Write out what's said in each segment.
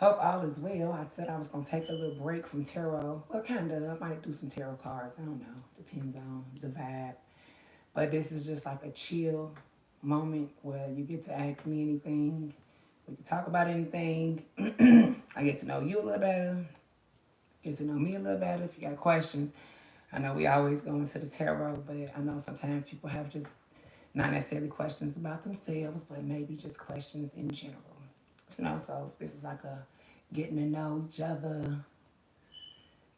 Hope all is well. I said I was gonna take a little break from tarot. Well, kind of. I might do some tarot cards. I don't know. Depends on the vibe. But this is just like a chill moment where you get to ask me anything. We can talk about anything. I get to know you a little better. Get to know me a little better. If you got questions, I know we always go into the tarot, but I know sometimes people have just not necessarily questions about themselves, but maybe just questions in general. So this is like a getting to know each other.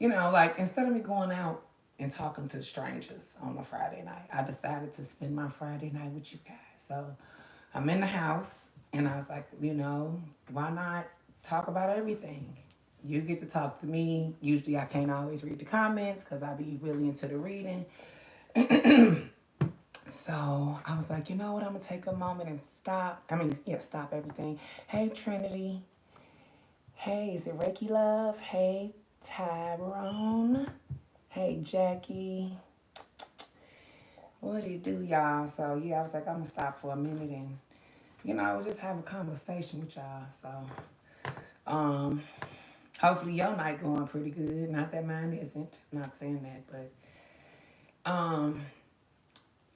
Like instead of me going out and talking to strangers on a Friday night, I decided to spend my Friday night with you guys. So I'm in the house and I was like, why not talk about everything? You get to talk to me. Usually I can't always read the comments because I be really into the reading. So I was like, you know what? I'm gonna take a moment and stop. Stop everything. Hey, Trinity. Hey, is it Reiki Love? Hey, Tyrone. Hey, Jackie. What do you do, y'all? So yeah, I was like, I'm gonna stop for a minute and just have a conversation with y'all. So hopefully your night going pretty good. Not that mine isn't. Not saying that, but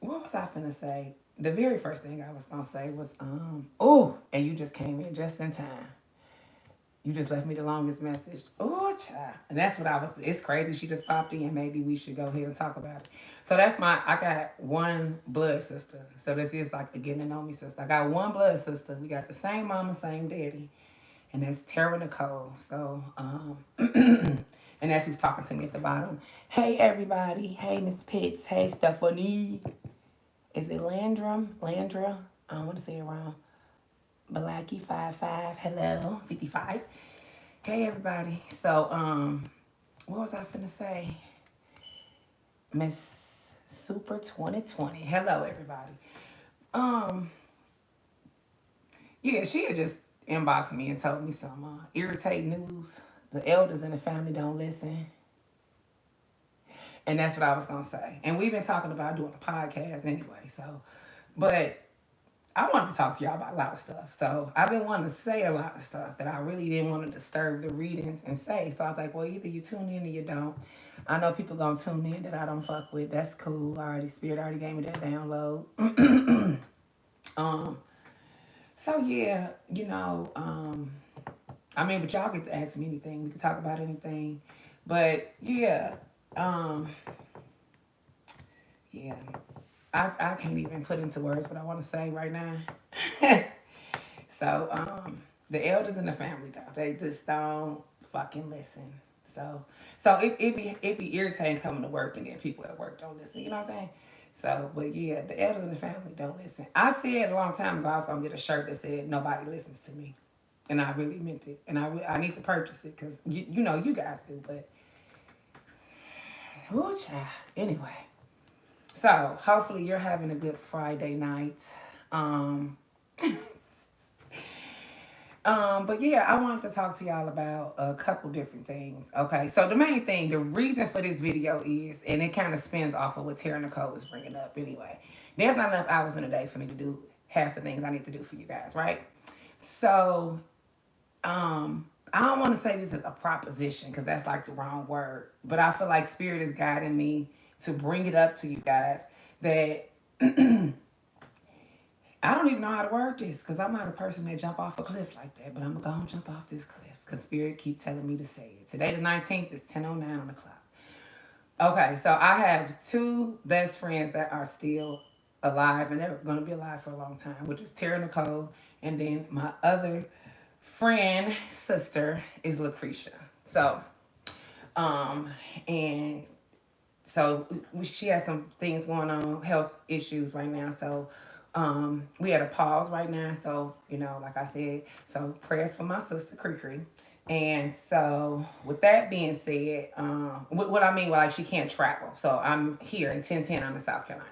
what was I finna say? The very first thing I was gonna say was, oh, and you just came in just in time. You just left me the longest message. Oh, child. And that's what it's crazy. She just popped in. Maybe we should go ahead and talk about it. So I got one blood sister. So this is like the getting to know me sister. I got one blood sister. We got the same mama, same daddy. And that's Tara Nicole. So, and that's who's talking to me at the bottom. Hey, everybody. Hey, Miss Pitts. Hey, Stephanie. Is it Landrum? Landra? I don't want to say it wrong. Blacky 55. Hello. 55. Hey everybody. So what was I finna say? Miss Super 2020. Hello everybody. Um yeah, she had just inboxed me and told me some irritating news. The elders in the family don't listen. And that's what I was gonna say. And we've been talking about doing a podcast anyway, so but I wanted to talk to y'all about a lot of stuff. So I've been wanting to say a lot of stuff that I really didn't want to disturb the readings and say. So I was like, well, either you tune in or you don't. I know people gonna tune in that I don't fuck with. That's cool. Spirit already gave me that download. um, so yeah, but y'all get to ask me anything. We can talk about anything. But yeah, um, yeah. I can't even put into words what I want to say right now. So, the elders in the family though, they just don't fucking listen. So it be irritating coming to work and then people at work don't listen. You know what I'm saying? So, but yeah, the elders in the family don't listen. I said a long time ago I was gonna get a shirt that said nobody listens to me, and I really meant it. And I need to purchase it because you guys do, but oh child. Anyway, so hopefully you're having a good Friday night. Um, but yeah, I wanted to talk to y'all about a couple different things. Okay, so the main thing, the reason for this video is, and it kind of spins off of what Tara Nicole was bringing up anyway. There's not enough hours in a day for me to do half the things I need to do for you guys, right? So, I don't want to say this is a proposition because that's like the wrong word, but I feel like Spirit is guiding me to bring it up to you guys that I don't even know how to word this because I'm not a person that jump off a cliff like that, but I'm going to jump off this cliff because Spirit keep telling me to say it. Today the 19th is 10:09 on the clock. Okay, so I have two best friends that are still alive and they're going to be alive for a long time, which is Tara Nicole, and then my other friend, sister, is Lucretia. So, um, and so she has some things going on, health issues right now. So we had a pause right now. So, like I said, so prayers for my sister, Cree. And so, with that being said, what I mean, like she can't travel. So I'm here in 1010. I'm in South Carolina,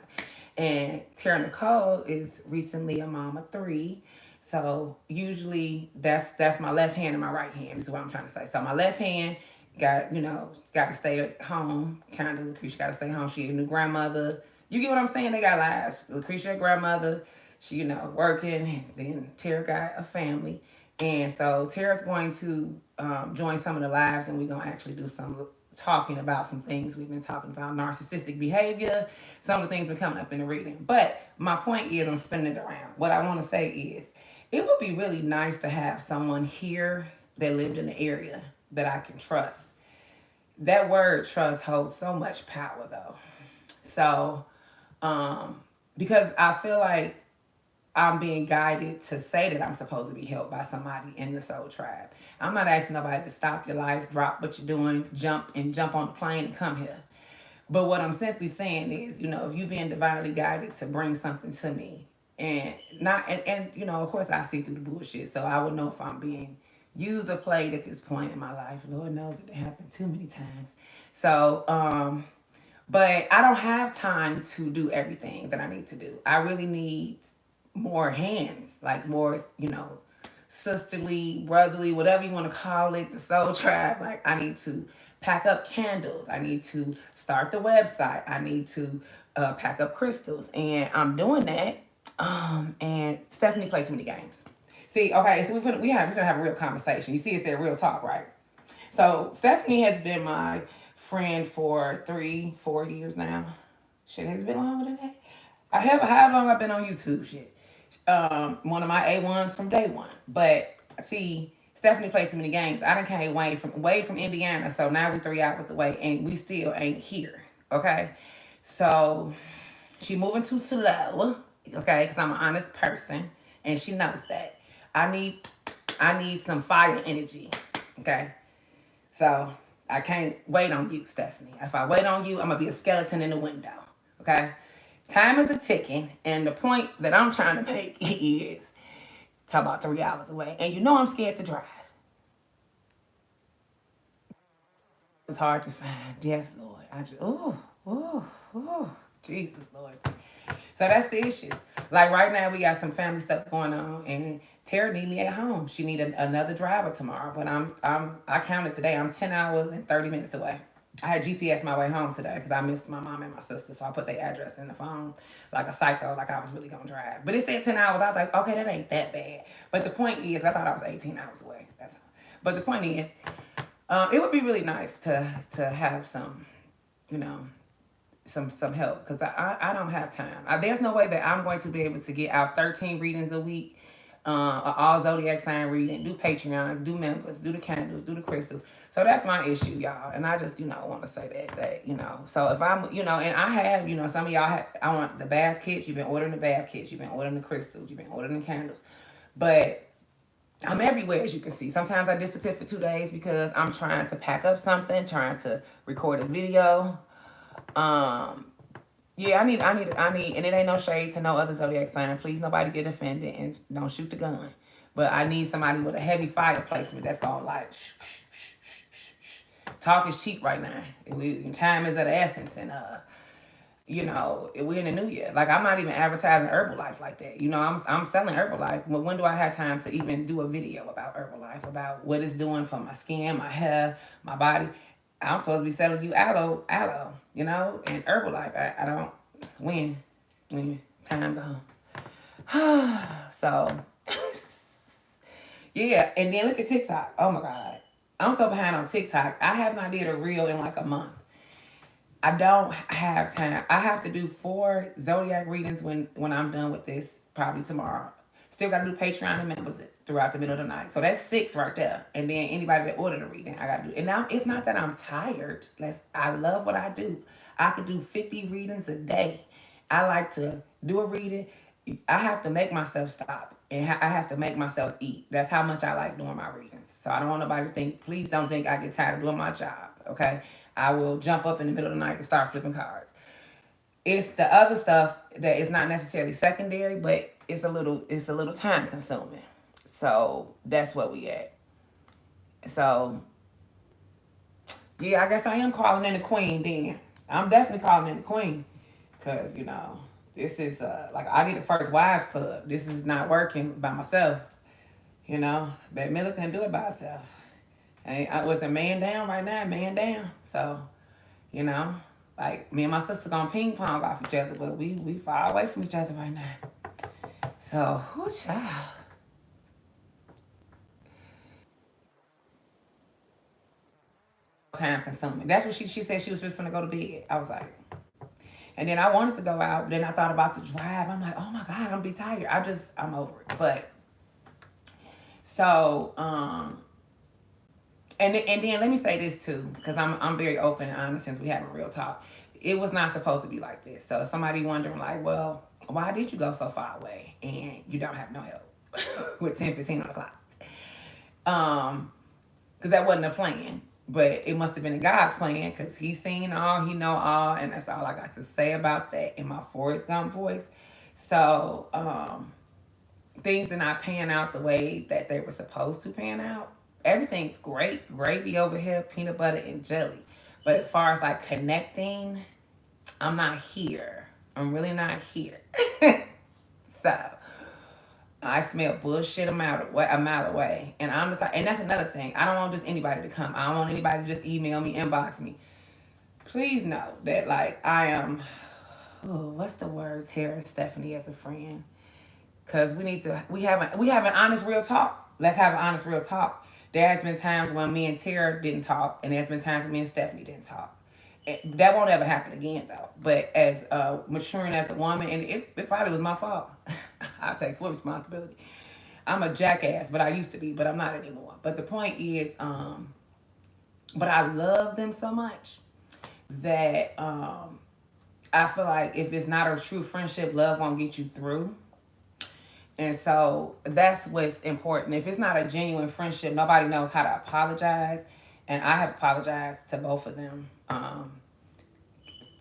and Tara Nicole is recently a mom of three. So usually that's my left hand and my right hand is what I'm trying to say. So my left hand got to stay at home. Kind of Lucretia got to stay home. She a new grandmother. You get what I'm saying? They got lives. Lucretia, a grandmother. She working. Then Tara got a family. And so Tara's going to join some of the lives, and we're going to actually do some talking about some things we've been talking about, narcissistic behavior, some of the things been coming up in the reading. But my point is, I'm spinning it around. What I want to say is, it would be really nice to have someone here that lived in the area that I can trust. That word trust holds so much power, though. So, um, because I feel like I'm being guided to say that I'm supposed to be helped by somebody in the soul tribe. I'm not asking nobody to stop your life, drop what you're doing, jump on the plane and come here. But what I'm simply saying is, if you being divinely guided to bring something to me, and not and of course I see through the bullshit, so I would know if I'm being used or played at this point in my life. Lord knows it happened too many times. So, but I don't have time to do everything that I need to do. I really need more hands, like more, sisterly, brotherly, whatever you want to call it, the soul tribe. Like, I need to pack up candles. I need to start the website. I need to pack up crystals. And I'm doing that. And Stephanie plays too many games. See, okay, so we're gonna have a real conversation. You see, it's that real talk, right? So Stephanie has been my friend for 3, 4 years now. Shit, has been longer than that. I have how long I've been on YouTube. Shit, one of my A1s from day one. But see, Stephanie played too many games. I done came way from Indiana, so now we're 3 hours away, and we still ain't here. Okay, so she moving too slow. Okay, because I'm an honest person, and she knows that. I need I need some fire energy. Okay, so I can't wait on you, Stephanie. If I wait on you, I'm gonna be a skeleton in the window. Okay, time is a ticking, and the point that I'm trying to make is talk about 3 hours away, and I'm scared to drive. It's hard to find. Yes, Lord. I just ooh, Jesus, Lord. So that's the issue. Like right now, we got some family stuff going on, and Tara need me at home. She need another driver tomorrow, but I counted today. I'm 10 hours and 30 minutes away. I had GPS my way home today because I missed my mom and my sister, so I put their address in the phone like a psycho, like I was really gonna drive. But it said 10 hours. I was like, okay, that ain't that bad. But the point is, I thought I was 18 hours away. That's all. But the point is, it would be really nice to have some, you know, some help because I don't have time. There's no way that I'm going to be able to get out 13 readings a week, all zodiac sign reading, do Patreon, do members, do the candles, do the crystals. So that's my issue, y'all. And I just want to say that. So if I'm and I have some of y'all I want the bath kits. You've been ordering the bath kits. You've been ordering the crystals. You've been ordering the candles, but I'm everywhere, as you can see. Sometimes I disappear for 2 days because I'm trying to pack up something, trying to record a video. Um, yeah, and it ain't no shade to no other zodiac sign. Please, nobody get offended and don't shoot the gun. But I need somebody with a heavy fire placement that's gonna like, talk is cheap right now. Time is of the essence, and we're in the new year. Like I'm not even advertising Herbalife like that. I'm selling Herbalife. But when do I have time to even do a video about Herbalife, about what it's doing for my skin, my hair, my body? I'm supposed to be selling you aloe, and Herbalife. I don't when time go. So yeah, and then look at TikTok. Oh my God, I'm so behind on TikTok. I have not did a reel in like a month. I don't have time. I have to do 4 zodiac readings when I'm done with this, probably tomorrow. Still got to do Patreon and members throughout the middle of the night. So that's 6 right there. And then anybody that ordered a reading, I got to do. And now it's not that I'm tired. I love what I do. I could do 50 readings a day. I like to do a reading. I have to make myself stop. And I have to make myself eat. That's how much I like doing my readings. So I don't want nobody to think, please don't think I get tired of doing my job. Okay? I will jump up in the middle of the night and start flipping cards. It's the other stuff that is not necessarily secondary, but it's a little time consuming. So that's what we at. So yeah, I guess I am calling in the queen then. I'm definitely calling in the queen. Cause this is like I need a first wives club. This is not working by myself. But Miller can do it by herself. I was a man down right now, man down. So, you know, like me and my sister gonna ping pong off each other, but we far away from each other right now. So, whoo child. time consuming. That's what she said. She was just gonna go to bed. I was like, and then I wanted to go out. Then I thought about the drive. I'm like, oh my God, I'm gonna be tired. I'm over it. But so, and then let me say this too, because I'm very open and honest since we have a real talk. It was not supposed to be like this. So somebody wondering like, well, why did you go so far away and you don't have no help with 10:15 on the clock? Because that wasn't a plan, but it must have been a God's plan because He seen all, He know all, and that's all I got to say about that in my Forrest Gump voice. So things are not panning out the way that they were supposed to pan out. Everything's great, gravy over here, peanut butter and jelly. But as far as like connecting, I'm not here. I'm really not here. So I smell bullshit a mile away. And I'm just like, and that's another thing. I don't want just anybody to come. I don't want anybody to just email me, inbox me. Please know that like I am, oh, what's the word, Tara Stephanie as a friend? Because we have an honest real talk. Let's have an honest real talk. There has been times when me and Tara didn't talk, and there's been times when me and Stephanie didn't talk. That won't ever happen again, though. But as maturing as a woman, and it probably was my fault. I'll take full responsibility. I'm a jackass, but I used to be, but I'm not anymore. But the point is, but I love them so much that I feel like if it's not a true friendship, love won't get you through. And so that's what's important. If it's not a genuine friendship, nobody knows how to apologize. And I have apologized to both of them.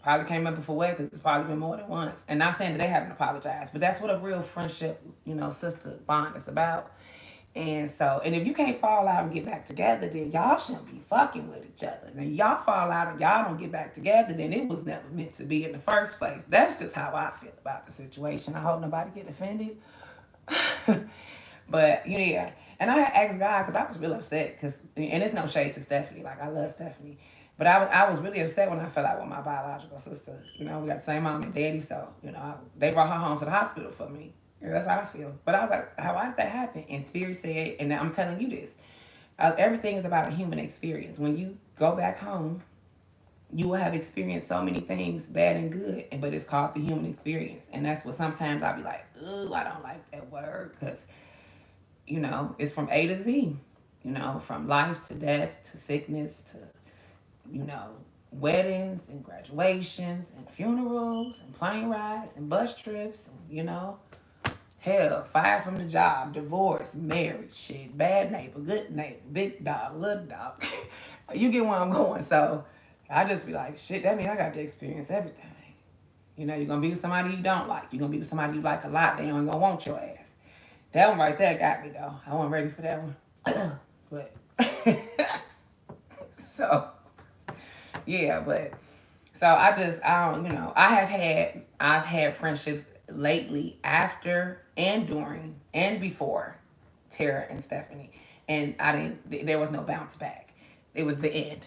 Probably can't remember for what because it's probably been more than once. And not saying that they haven't apologized, but that's what a real friendship, sister bond is about. And so, and if you can't fall out and get back together, then y'all shouldn't be fucking with each other. And y'all fall out and y'all don't get back together, then it was never meant to be in the first place. That's just how I feel about the situation. I hope nobody get offended. But yeah, and I asked God because I was really upset because, and it's no shade to Stephanie, like I love Stephanie, but I was really upset when I fell out with my biological sister. We got the same mom and daddy, so they brought her home to the hospital for me. That's how I feel. But I was like, why did that happen? And Spirit said, and I'm telling you this, everything is about a human experience. When you go back home, you will have experienced so many things, bad and good, but it's called the human experience. And that's what sometimes I'll be like, ooh, I don't like that word because, it's from A to Z, from life to death to sickness to, weddings and graduations and funerals and plane rides and bus trips and, hell, fired from the job, divorce, marriage, shit, bad neighbor, good neighbor, big dog, little dog. You get where I'm going. So I just be like, shit, that means I got to experience everything. You're going to be with somebody you don't like. You're going to be with somebody you like a lot. They ain't going to want your ass. That one right there got me, though. I wasn't ready for that one. But, so, yeah, but, so I don't, I've had friendships lately after and during and before Tara and Stephanie. And there was no bounce back. It was the end.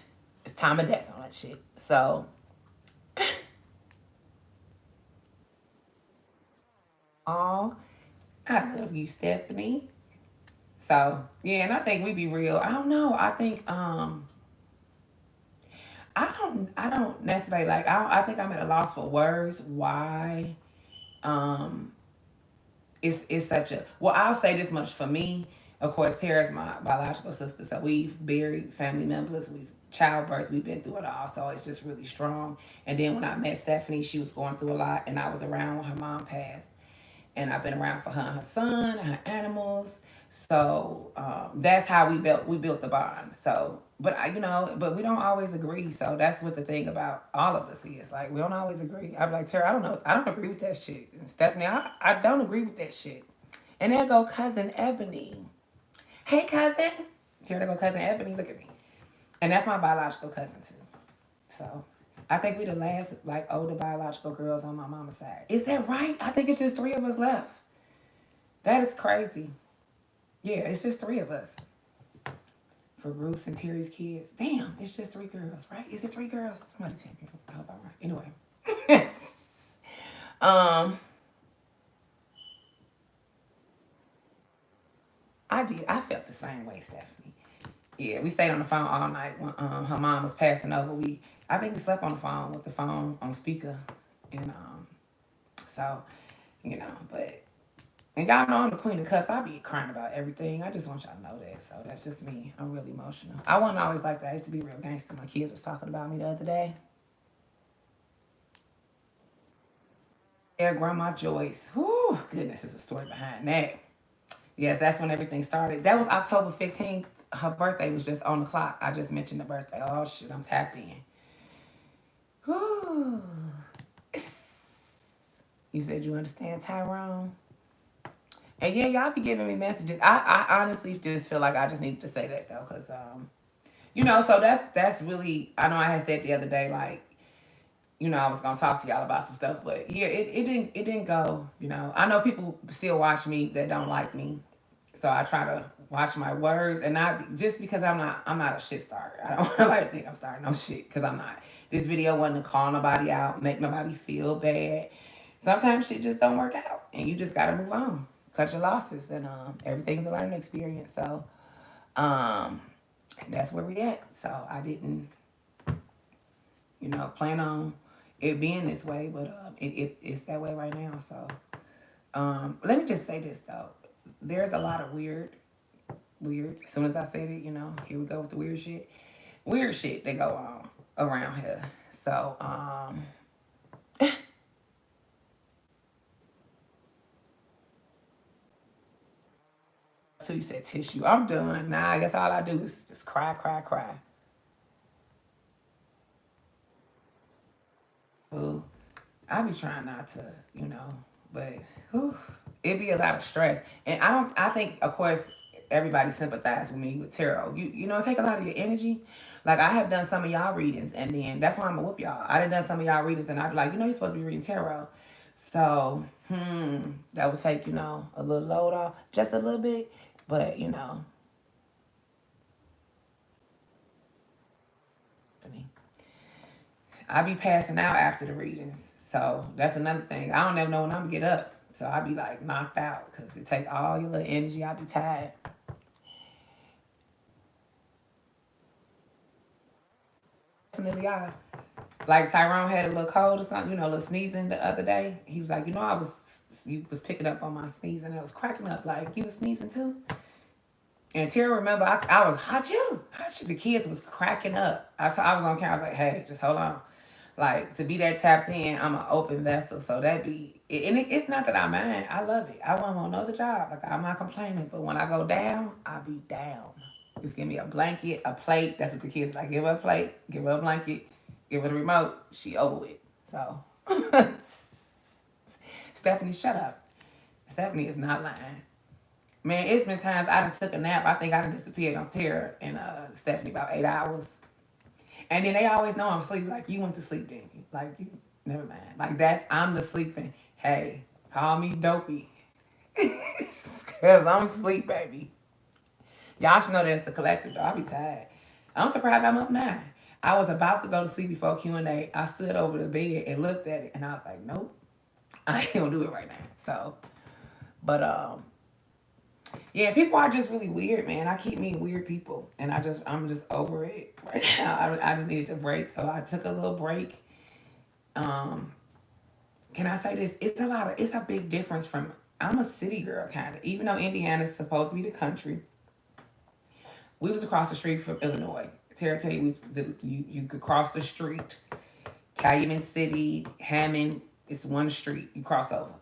It's time of death on that shit. So, oh, I love you, Stephanie. So, yeah, and I think we be real. I don't know. I think, I don't necessarily like, I think I'm at a loss for words why, um, it's such a, well, I'll say this much for me. Of course, Tara's my biological sister, so we've buried family members, we've childbirth, we've been through it all, so it's just really strong. And then when I met Stephanie, she was going through a lot, and I was around when her mom passed, and I've been around for her and her son and her animals. So that's how we built the bond. So, but but we don't always agree. So that's what the thing about all of us is. Like we don't always agree. I'm like Tara, I don't know, I don't agree with that shit. And Stephanie, I don't agree with that shit. And there go cousin Ebony. Hey cousin, Tara, there go cousin Ebony. Look at me. And that's my biological cousin too. So I think we the last like older biological girls on my mama's side. Is that right? I think it's just three of us left. That is crazy. Yeah, it's just three of us. For Bruce and Terry's kids. Damn, it's just three girls, right? Is it three girls? Somebody tell me. I hope I'm right. Anyway. um, I did. I felt the same way, Stephanie. Yeah, we stayed on the phone all night when her mom was passing over. I think we slept on the phone with the phone on speaker, and so but. And y'all know I'm the queen of cups. I be crying about everything. I just want y'all to know that. So that's just me. I'm really emotional. I wasn't always like that. I used to be real gangster. My kids was talking about me the other day. Yeah, Grandma Joyce. Whew, goodness, there's a story behind that. Yes, that's when everything started. That was October 15th. Her birthday was just on the clock. I just mentioned the birthday. Oh, shoot, I'm tapped in. Whew. You said you understand Tyrone? And yeah, y'all be giving me messages. I honestly just feel like I just need to say that though, because so that's really. I know I had said the other day, like, I was gonna talk to y'all about some stuff, but yeah, it didn't go. I know people still watch me that don't like me, so I try to watch my words and not just because I'm not a shit starter. I don't want nobody to think I'm starting no shit because I'm not. This video wasn't to call nobody out, make nobody feel bad. Sometimes shit just don't work out, and you just gotta move on, cut your losses, and everything's a learning experience. So um, that's where we at. So I didn't, plan on it being this way, but it's that way right now. So let me just say this though, there's a lot of weird. As soon as I said it, here we go with the weird shit that go on around here. So so you said tissue. I'm done. Nah, I guess all I do is just cry, cry, cry. Ooh, I be trying not to, but whew, it be a lot of stress. And I think of course everybody sympathized with me with tarot. It take a lot of your energy. Like I have done some of y'all readings and then that's why I'm gonna whoop y'all. I done some of y'all readings and I'd be like, you're supposed to be reading tarot. So, that would take, a little load off, just a little bit. But, I be passing out after the readings. So that's another thing. I don't never know when I'm gonna get up. So I be like knocked out because it take all your little energy. I be tired. Definitely I. Like Tyrone had a little cold or something, a little sneezing the other day. He was like, you was picking up on my sneezing. I was cracking up like you was sneezing too. And Tara, remember, I was hot you. Hot you. The kids was cracking up. I was on camera. I was like, hey, just hold on. Like, to be that tapped in, I'm an open vessel. So that be, and it's not that I mind. I love it. I want another job. Like, I'm not complaining. But when I go down, I be down. Just give me a blanket, a plate. That's what the kids like. Give her a plate, give her a blanket, give her the remote. She over it. So, Stephanie, shut up. Stephanie is not lying. Man, it's been times I done took a nap. I think I done disappeared on Tara and Stephanie about 8 hours. And then they always know I'm sleeping. Like, you went to sleep, didn't you? Like, you, never mind. Like, I'm the sleeping. Hey, call me dopey. Because I'm asleep, baby. Y'all should know that's the collective, though. I be tired. I'm surprised I'm up now. I was about to go to sleep before Q&A. I stood over the bed and looked at it, and I was like, nope, I ain't gonna do it right now. So, but yeah, people are just really weird, man. I keep meeting weird people, and I'm just over it right now. I just needed a break, so I took a little break. Um, can I say this? It's a big difference from. I'm a city girl, kind of. Even though Indiana's supposed to be the country, we was across the street from Illinois. Tara tell you, you could cross the street. Calumet City, Hammond, it's one street. You cross over.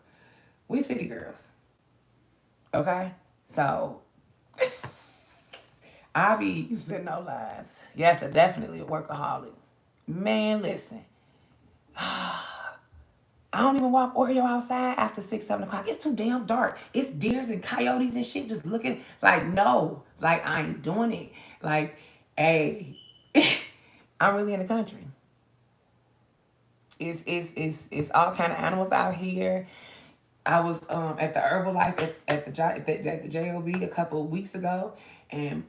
We city girls, okay? So I be saying no lies. Yes, definitely a workaholic. Man, listen. I don't even walk Oreo outside after 6, 7 o'clock. It's too damn dark. It's deers and coyotes and shit just looking like no. Like I ain't doing it. Like, hey, I'm really in the country. It's all kind of animals out here. I was at the Herbalife at the JOB a couple of weeks ago, and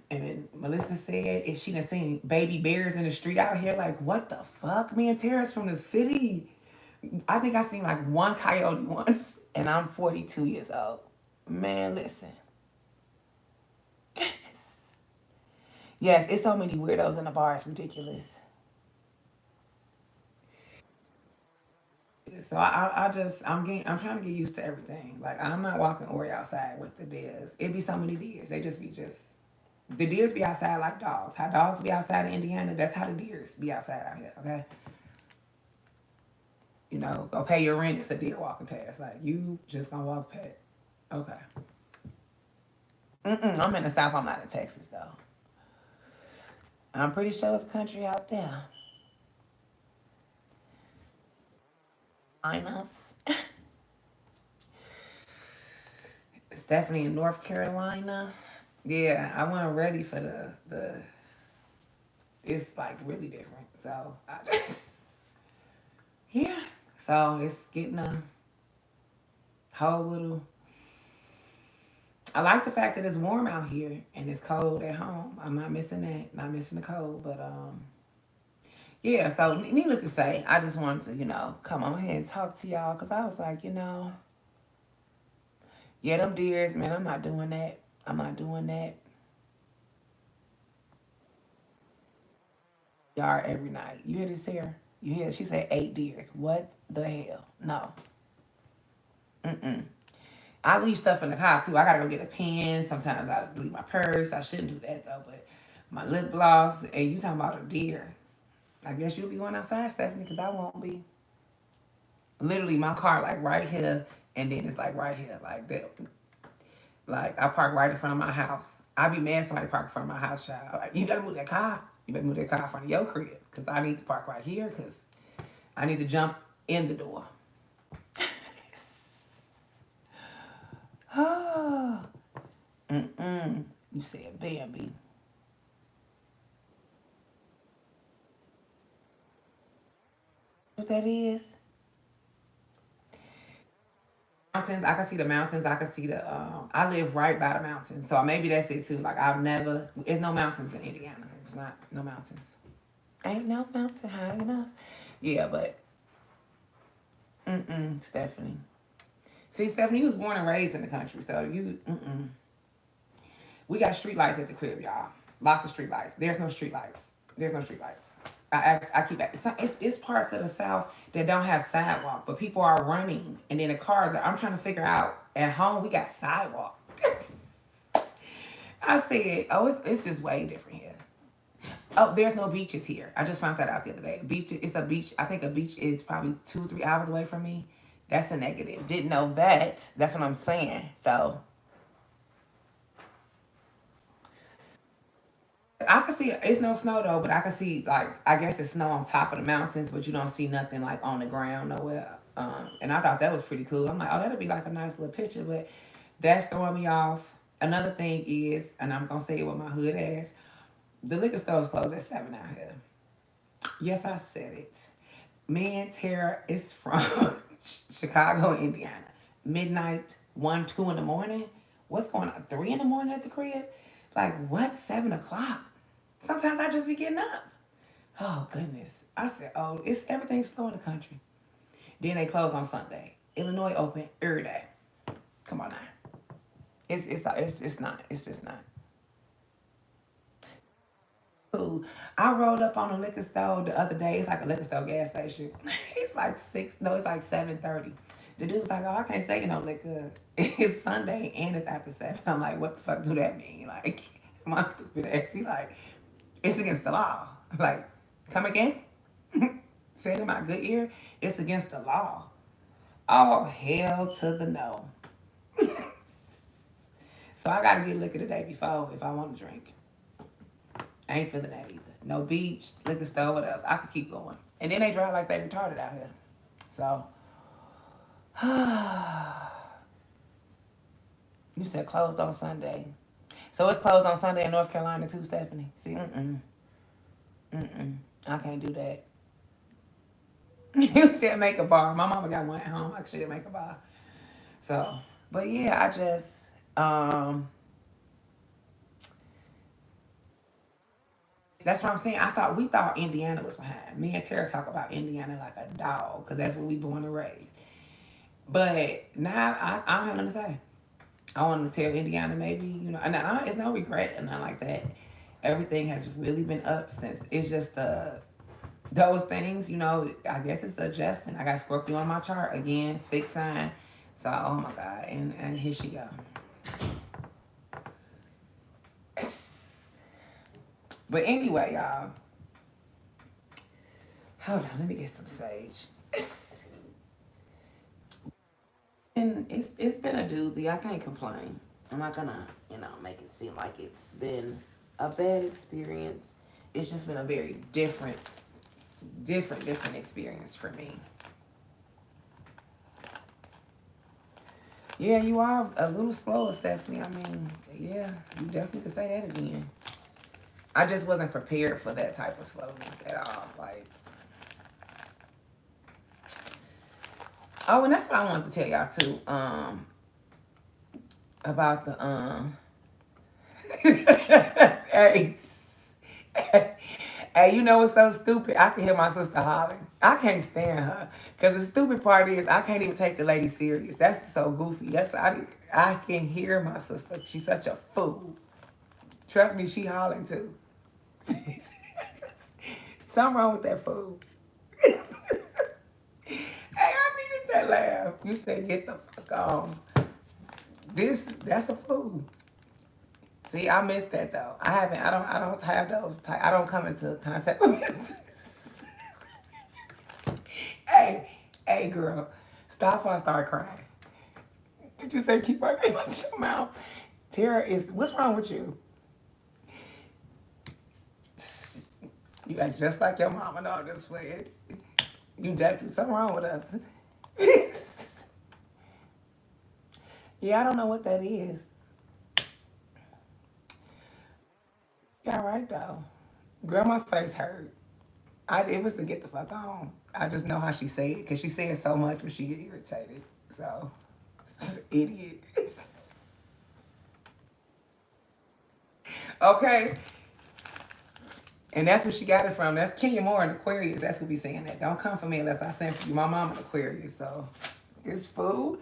Melissa said if she done seen baby bears in the street out here, like what the fuck? Me and Tara's from the city. I think I seen like one coyote once, and I'm 42 years old. Man, listen. Yes, it's so many weirdos in the bar. It's ridiculous. So I'm trying to get used to everything. Like I'm not walking Ori outside with the deers. It be so many deers. They just be just the deers be outside like dogs. How dogs be outside in Indiana, that's how the deers be outside out here. Okay, go pay your rent. It's a deer walking past. Like you just gonna walk past. Okay. I'm in the South. I'm not in Texas though. I'm pretty sure it's country out there. I know. It's definitely in North Carolina. Yeah, I wasn't ready for the. It's like really different. So I just yeah. So it's getting a whole little. I like the fact that it's warm out here and it's cold at home. I'm not missing that. Not missing the cold, but yeah. So needless to say, I just wanted to come on here and talk to y'all because I was like yeah, them deers, man. I'm not doing that. I'm not doing that. Yard every night. You hear this here? You hear? She said 8 deers. What the hell? No. Mm-mm. I leave stuff in the car too. I gotta go get a pen. Sometimes I leave my purse. I shouldn't do that though, but my lip gloss. And you talking about a deer? I guess you'll be going outside, Stephanie, because I won't be. Literally, my car like right here, and then it's like right here, like that. Like I park right in front of my house. I be mad somebody park in front of my house, child. Like you better move that car. You better move that car in front of your crib, because I need to park right here, because I need to jump in the door. Mm-mm. You said Bambi. What that is? Mountains. I can see the mountains. I can see the. I live right by the mountains, so maybe that's it too. Like I've never. There's no mountains in Indiana. It's not no mountains. Ain't no mountain high enough. Yeah, but Stephanie. See, Stephanie, you was born and raised in the country, so we got street lights at the crib, y'all. Lots of street lights. There's no street lights. There's no street lights. I keep it's parts of the South that don't have sidewalk, but people are running, and then the cars. I'm trying to figure out at home we got sidewalk. I said, oh, it's just way different here. Oh, there's no beaches here. I just found that out the other day. Beach, it's a beach. I think a beach is probably 2 3 hours away from me. That's a negative. Didn't know that. That's what I'm saying. So I can see it's no snow though, but I can see like I guess it's snow on top of the mountains, but you don't see nothing like on the ground nowhere. And I thought that was pretty cool. I'm like, oh, that'd be like a nice little picture, but that's throwing me off. Another thing is, and I'm gonna say it with my hood ass, the liquor stores close at 7 out here. Yes, I said it. Me and Tara is from Chicago, Indiana. Midnight, 1, 2 in the morning. What's going on? 3 in the morning at the crib? Like what? 7 o'clock? Sometimes I just be getting up. Oh goodness. I said, oh, it's everything's slow in the country. Then they close on Sunday. Illinois open every day. Come on now. It's not. It's just not. Cool. I rolled up on a liquor store the other day. It's like a liquor store gas station. It's like 6. No, it's like 7:30. The dude was like, "Oh, I can't say no liquor. It's Sunday and it's after 7." I'm like, "What the fuck do that mean?" Like, my stupid ass. He like, "It's against the law." Like, come again? Say it in my good ear. It's against the law. Oh hell to the no. So I gotta get liquor the day before if I want to drink. I ain't feeling that either. No beach, liquor store, what else? I could keep going. And then they drive like they retarded out here. So, you said closed on Sunday. So it's closed on Sunday in North Carolina too, Stephanie. See, I can't do that. You said make a bar. My mama got one at home. I should make a bar. So, but yeah, I just, um, that's what I'm saying. We thought Indiana was behind. Me and Tara talk about Indiana like a dog because that's where we born and raised. But now I don't have nothing to say. I want to tell Indiana maybe, and it's no regret and nothing like that. Everything has really been up since. It's just those things, I guess it's adjusting. I got Scorpio on my chart again, it's fixed sign. So, oh my God, and here she go. But anyway, y'all, hold on, let me get some sage. And it's been a doozy. I can't complain. I'm not gonna, make it seem like it's been a bad experience. It's just been a very different experience for me. Yeah, you are a little slower, Stephanie. I mean, yeah, you definitely could say that again. I just wasn't prepared for that type of slowness at all. Like, oh, and that's what I wanted to tell y'all too. About the hey, hey, you know what's so stupid? I can hear my sister hollering. I can't stand her because the stupid part is I can't even take the lady serious. That's so goofy. I can hear my sister. She's such a fool. Trust me, she hollering too. Something wrong with that fool. Hey, I needed that laugh. You said get the fuck on. That's a fool. See, I missed that though. I don't have those type. I don't come into contact with. Hey, hey, girl, stop before I start crying. Did you say keep my name out your mouth? Tara is. What's wrong with you? You got just like your mama. No, this way. You definitely something wrong with us. Yeah, I don't know what that is. Yeah, right though. Girl, my face hurt. It was to get the fuck on. I just know how she say it because she said so much when she get irritated. So, idiot. Okay, and that's where she got it from. That's Kenya Moore in Aquarius. That's who be saying that. Don't come for me unless I send for you. My mom in Aquarius, so this food.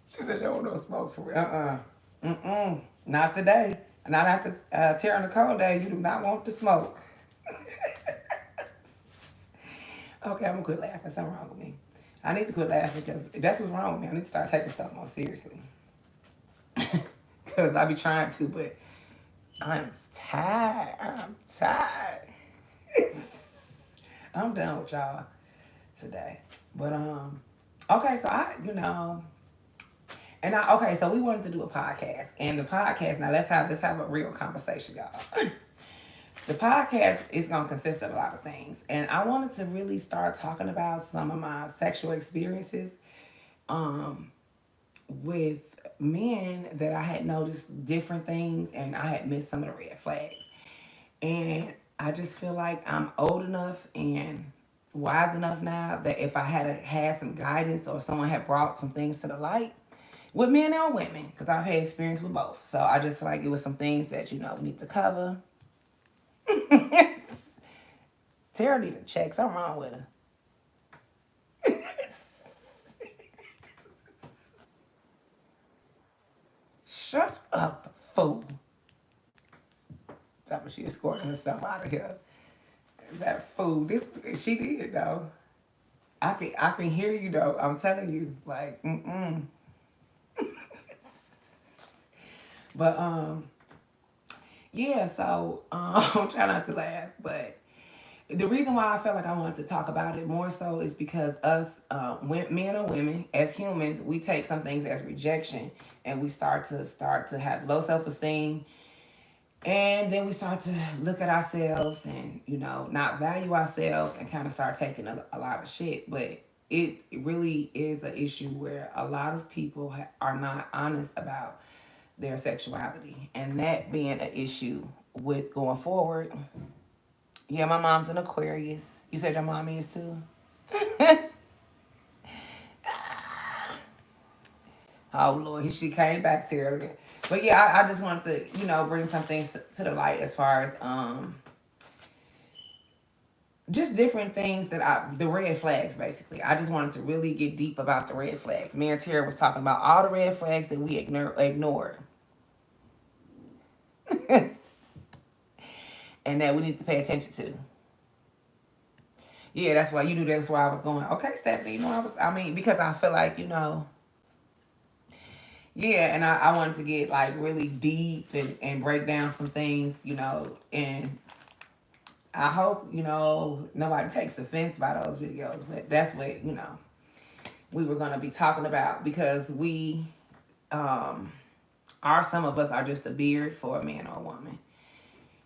She said she don't want no smoke for real. Mm-mm. Not today. Not after Tara Nicole day. You do not want to smoke. Okay, I'm gonna quit laughing. Something wrong with me. I need to quit laughing because that's what's wrong with me. I need to start taking stuff more seriously. Because I be trying to, but I'm tired. I'm tired. I'm done with y'all today. But okay, so okay, so we wanted to do a podcast, and the podcast. Now let's have a real conversation, y'all. The podcast is gonna consist of a lot of things, and I wanted to really start talking about some of my sexual experiences, um, with men that I had noticed different things, and I had missed some of the red flags. And I just feel like I'm old enough and wise enough now that if I had some guidance or someone had brought some things to the light with men and women, because I've had experience with both, so I just feel like it was some things that we need to cover. Tara need to check something wrong with her. Shut up, fool. That's what she escorting herself out of here. That fool. This she did though. I can hear you though. I'm telling you, like, But yeah. So I'm trying not to laugh, but the reason why I felt like I wanted to talk about it more so is because us, men or women, as humans, we take some things as rejection, and we start to have low self esteem, and then we start to look at ourselves and not value ourselves and kind of start taking a lot of shit. But it really is an issue where a lot of people are not honest about their sexuality, and that being an issue with going forward. Yeah, my mom's an Aquarius. You said your mom is too? Oh Lord, she came back to her again. But yeah, I just wanted to, bring some things to the light as far as just different things the red flags basically. I just wanted to really get deep about the red flags. Me and Tara was talking about all the red flags that we ignored. and that we need to pay attention to. Yeah, that's why you knew that's why I was going. Okay, Stephanie, I mean, because I feel like, yeah, and I wanted to get like really deep and break down some things, and I hope, nobody takes offense by those videos, but that's what, we were going to be talking about because um, some of us are just a beard for a man or a woman.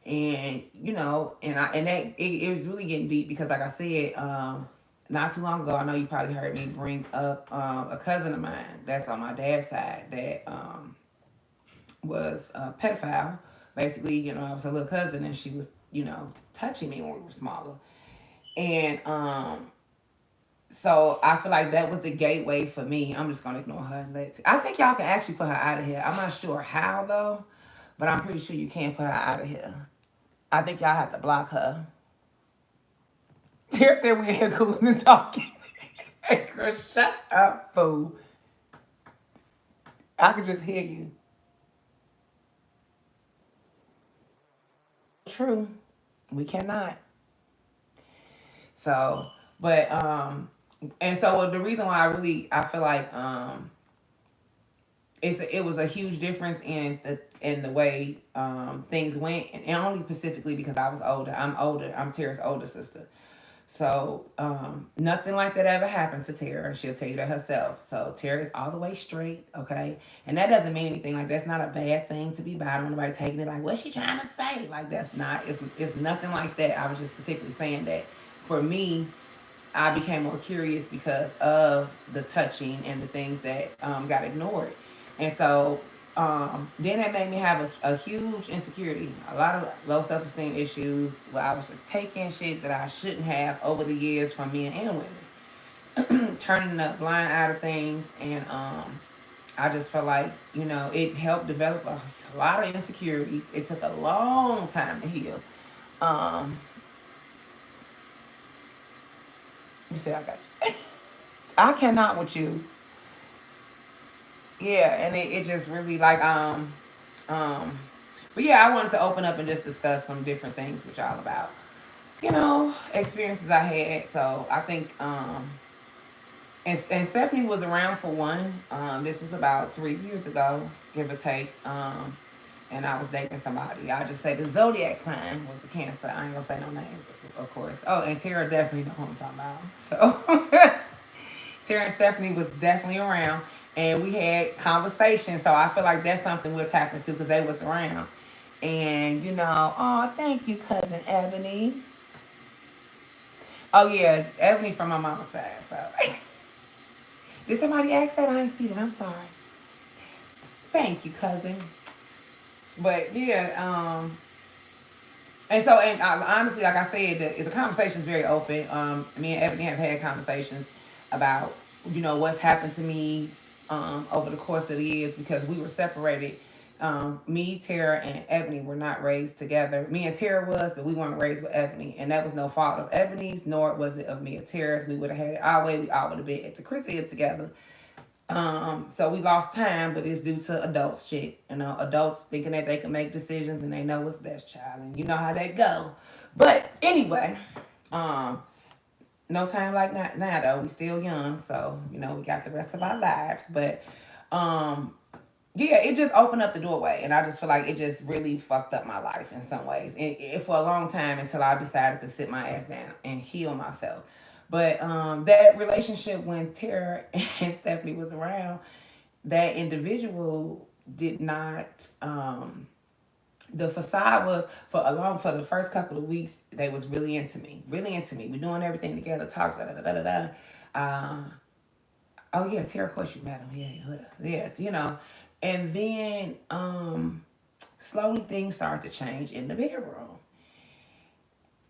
And, and that, it was really getting deep because, like I said, not too long ago, I know you probably heard me bring up a cousin of mine that's on my dad's side that was a pedophile. Basically, I was a little cousin and she was, touching me when we were smaller. And so I feel like that was the gateway for me. I'm just gonna ignore her and I think y'all can actually put her out of here. I'm not sure how though, but I'm pretty sure you can put her out of here. I think y'all have to block her. Tara said we in here cooling and talking. Hey girl, shut up, fool. I could just hear you. True. We cannot. So, but and so the reason why I feel like it was a huge difference in the way things went, and only specifically because I was older. I'm older. I'm Tara's older sister. So nothing like that ever happened to Tara. She'll tell you that herself. So Tara is all the way straight, okay? And that doesn't mean anything. Like that's not a bad thing to be bad. I don't want nobody taking it like, what's she trying to say? Like that's not. It's nothing like that. I was just particularly saying that for me, I became more curious because of the touching and the things that got ignored. And so then that made me have a huge insecurity, a lot of low self esteem issues where I was just taking shit that I shouldn't have over the years from men and women, turning a blind eye to things. And I just felt like, it helped develop a lot of insecurities. It took a long time to heal. Um, you said I got you. I cannot with you. Yeah, and it just really like um but yeah, I wanted to open up and just discuss some different things with y'all about, experiences I had. So I think and Stephanie was around for one. This was about 3 years ago, give or take. And I was dating somebody. I'll just say the zodiac sign was the Cancer. I ain't gonna say no names, of course. Oh, and Tara definitely know who I'm talking about. So Tara and Stephanie was definitely around, and we had conversations. So I feel like that's something we'll tap into because they was around. And oh, thank you, cousin Ebony. Oh yeah, Ebony from my mama's side. So did somebody ask that? I ain't seen it. I'm sorry. Thank you, cousin. But yeah, and so honestly, like I said, the conversation is very open. Me and Ebony have had conversations about what's happened to me over the course of the years because we were separated. Me, Tara, and Ebony were not raised together. Me and Tara was, but we weren't raised with Ebony, and that was no fault of Ebony's, nor was it of me or Tara's. We would have had it our way. We all would have been at the Chrissy together. So we lost time, but it's due to adults shit. Adults thinking that they can make decisions and they know what's best, child, and you know how they go. But anyway, um, no time like now though. We still young, so we got the rest of our lives. But um, yeah, it just opened up the doorway, and I just feel like it just really fucked up my life in some ways, and for a long time until I decided to sit my ass down and heal myself. But that relationship when Tara and Stephanie was around, that individual did not. The facade was for the first couple of weeks they was really into me. We're doing everything together, talk da da da da da. Uh, oh yeah, Tara, of course you met him. Yeah, yes, and then slowly things started to change in the bedroom.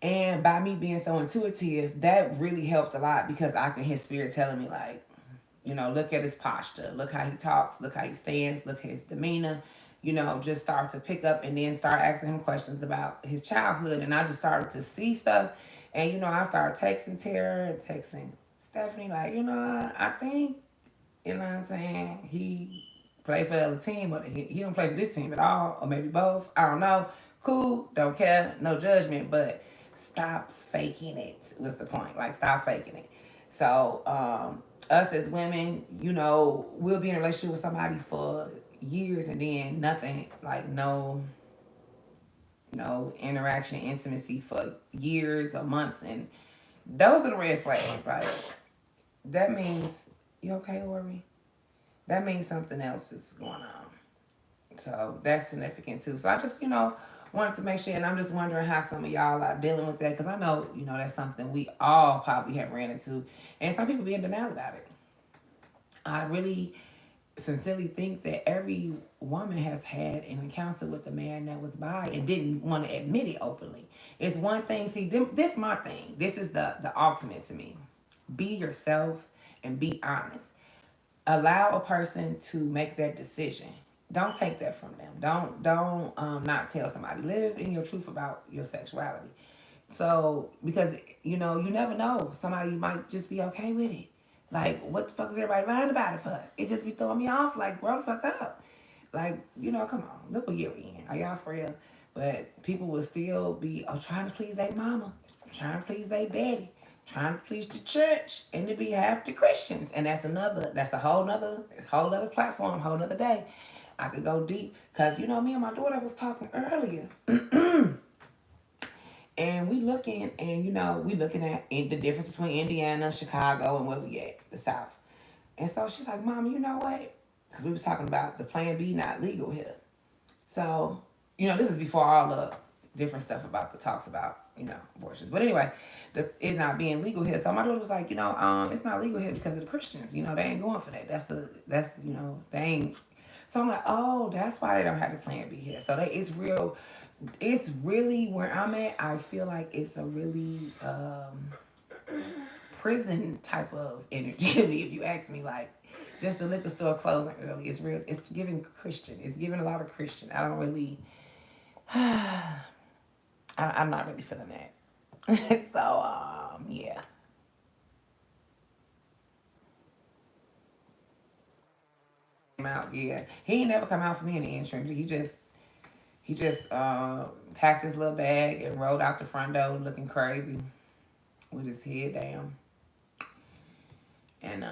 And by me being so intuitive, that really helped a lot because I can hear spirit telling me like, look at his posture, look how he talks, look how he stands, look at his demeanor. Just start to pick up and then start asking him questions about his childhood. And I just started to see stuff. And, I started texting Tara and texting Stephanie, like, I think, what I'm saying, he played for the other team, but he don't play for this team at all, or maybe both. I don't know. Cool, don't care, no judgment, but stop faking it was the point. Like, stop faking it. So, us as women, we'll be in a relationship with somebody for years and then nothing, like no interaction, intimacy for years or months, and those are the red flags. Like, that means, you okay, Ori? That means something else is going on. So that's significant too. So I just, wanted to make sure, and I'm just wondering how some of y'all are dealing with that, because I know, that's something we all probably have ran into, and some people be in denial about it. I really sincerely think that every woman has had an encounter with a man that was bi and didn't want to admit it openly. It's one thing. See, this my thing. This is the ultimate to me. Be yourself and be honest. Allow a person to make that decision. Don't take that from them. Don't not tell somebody. Live in your truth about your sexuality. So, because you never know, somebody might just be okay with it. Like, what the fuck is everybody lying about it for? It just be throwing me off. Like, grow the fuck up. Like, come on, look what year we in. Are y'all for real? But people will still be trying to please their mama, trying to please their daddy, trying to please the church, and to be half the Christians. And that's a whole nother platform, whole nother day. I could go deep because me and my daughter was talking earlier. And we looking at the difference between Indiana, Chicago, and where we at, the South. And so she's like, Mama, you know what? Because we was talking about the Plan B not legal here. So, this is before all the different stuff about the talks about, abortions. But anyway, it not being legal here. So my daughter was like, it's not legal here because of the Christians. They ain't going for that. They ain't. So I'm like, oh, that's why they don't have the Plan B here. So it's really where I'm at. I feel like it's a really prison type of energy to me, if you ask me. Like, just the liquor store closing early. It's real. It's giving Christian. It's giving a lot of Christian. I don't really. I'm not really feeling that. So yeah. Came out, yeah. He ain't never come out for me in the interim. He just packed his little bag and rode out the front door looking crazy with his head down. And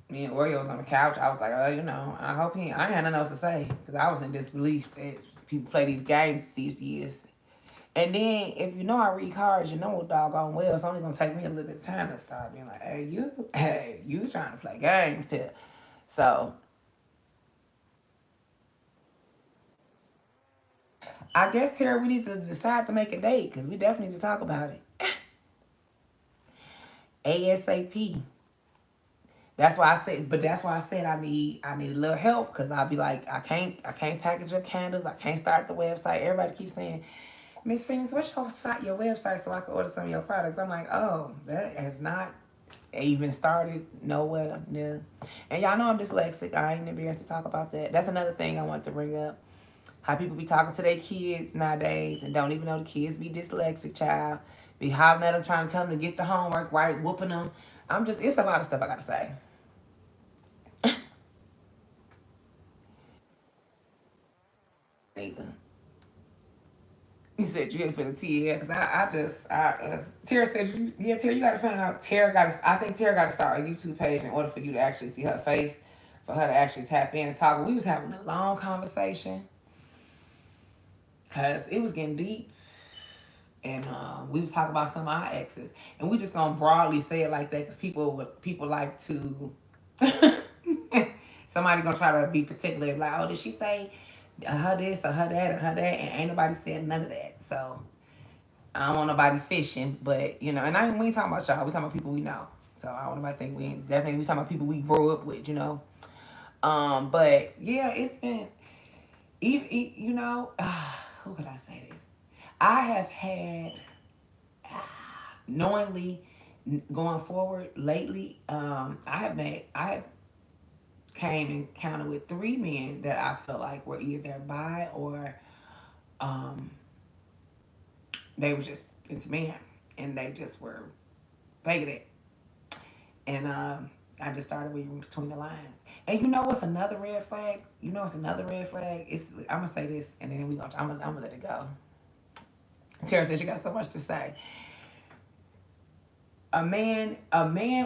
me and Oreo was on the couch. I was like, oh, I hope he. I had nothing else to say because I was in disbelief that people play these games these years. And then if I read cards, doggone well, it's only gonna take me a little bit of time to start being like, hey, you trying to play games here. So I guess, Tara, we need to decide to make a date because we definitely need to talk about it ASAP. That's why I said I need a little help because I'll be like, I can't package up candles, I can't start the website. Everybody keeps saying, Miss Phoenix, what's your website so I can order some of your products? I'm like, oh, that has not even started nowhere. Yeah. And y'all know I'm dyslexic. I ain't embarrassed to talk about that. That's another thing I want to bring up. How people be talking to their kids nowadays and don't even know the kids be dyslexic, child. Be hollering at them, trying to tell them to get the homework right, whooping them. It's a lot of stuff I gotta say. Neither. He said you ain't finna tear because Tara said Tara, you gotta find out. I think Tara gotta start a YouTube page in order for you to actually see her face, for her to actually tap in and talk. We was having a long conversation because it was getting deep, and we was talking about some of our exes, and we just gonna broadly say it like that because people like to. Somebody gonna try to be particular, like, oh, did she say her this or her that or her that, and ain't nobody said none of that. So I don't want nobody fishing, but and we ain't talking about y'all. We talking about people we know. So I don't want nobody think we talking about people we grew up with. But yeah, it's been even who could I say this? I have had knowingly going forward lately. I have came encounter with three men that I felt like were either bi or um they were just into men and they just were faking it. And I just started reading between the lines. And you know what's another red flag? You know what's another red flag? It's I'm gonna say this, and then I'm gonna let it go. Tara says you got so much to say. A man,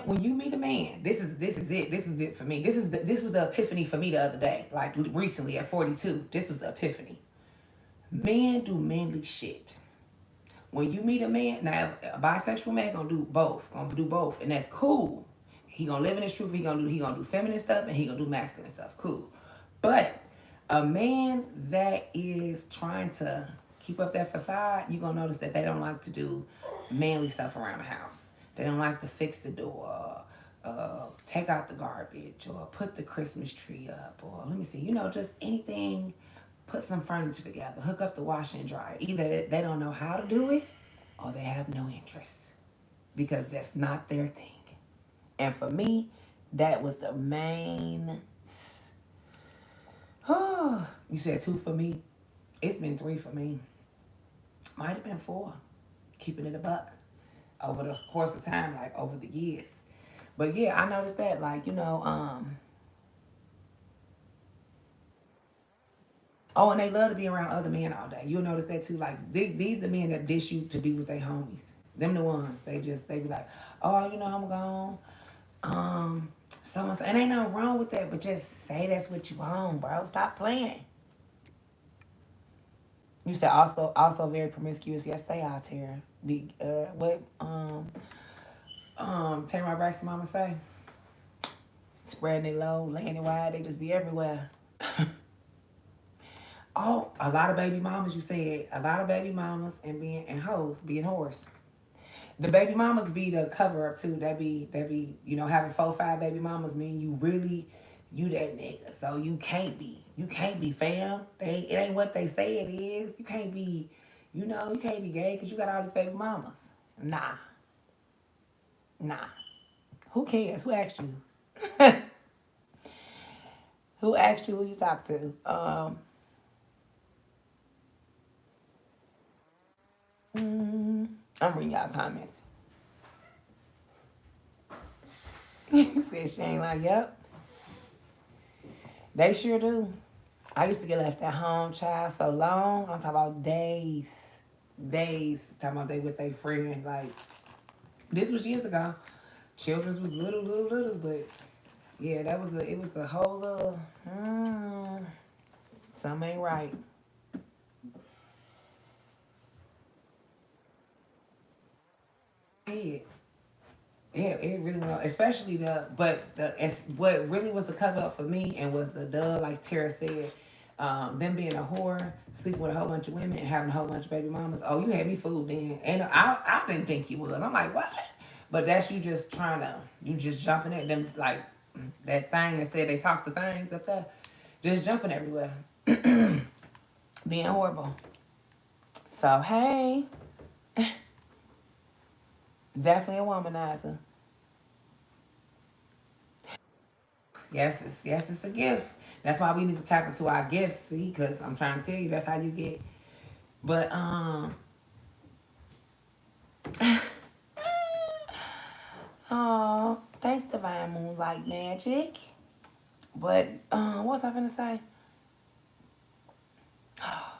when you meet a man, this is it for me. This was the epiphany for me the other day, like recently at 42. This was the epiphany. Men do manly shit. When you meet a man, now a bisexual man gonna do both, and that's cool. He gonna live in his truth. He gonna do feminine stuff and he gonna do masculine stuff. Cool, but a man that is trying to keep up that facade, you gonna notice that they don't like to do manly stuff around the house. They don't like to fix the door, take out the garbage, or put the Christmas tree up, or let me see, just anything. Put some furniture together, hook up the washer and dryer. Either they don't know how to do it, or they have no interest because that's not their thing. And for me, that was the main. Oh, you said two for me. It's been three for me. Might have been four. Keeping it a buck over the course of time, like over the years. But yeah, I noticed that, like oh, and they love to be around other men all day. You'll notice that too. Like these the men that dish you to be with their homies. Them the ones. They be like, oh, I'm gone. So and ain't nothing wrong with that, but just say that's what you want, bro. Stop playing. You said also very promiscuous. Yes, they are, Tara. Big what Tamara Braxton mama say? Spreading it low, laying it wide, they just be everywhere. Oh, a lot of baby mamas, you said. A lot of baby mamas and hoes being whores. The baby mamas be the cover up too. That be having 4, 5 baby mamas mean you really you that nigga. So you can't be. You can't be fam. It ain't what they say it is. You can't be, you can't be gay because you got all these baby mamas. Nah, nah. Who cares? Who asked you? Who asked you who you talk to? I'm reading y'all comments. You said she ain't like, yep, they sure do. I used to get left at home, child, so long. I'm talking about days, days. Talking about they with their friend. Like this was years ago. Children's was little, little, little, but yeah, it was a whole little. Something ain't right. Yeah, yeah, it really was. Especially what really was the cover up for me and was the duh, like Tara said, them being a whore, sleeping with a whole bunch of women and having a whole bunch of baby mamas. Oh, you had me fooled then, and I didn't think you was. I'm like, what? But that's you just jumping at them like that thing that said they talk to things up there, just jumping everywhere, being horrible. So hey, definitely a womanizer. It's a gift. That's why we need to tap into our gifts, see, because I'm trying to tell you that's how you get. But oh, thanks Divine Moonlight Magic. But what was I gonna say?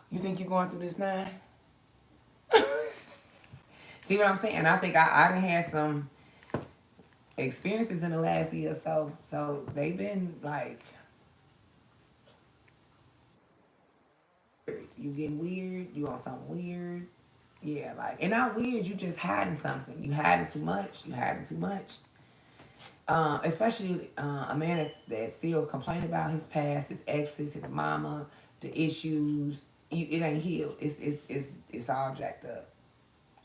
You think you're going through this now? See what I'm saying? I think I done had some experiences in the last year or so. So they've been like, you getting weird, you on something weird. Yeah, like, and not weird, you just hiding something. You hiding too much. You hiding too much. Especially a man that still complaining about his past, his exes, his mama, the issues. It ain't healed. It's all jacked up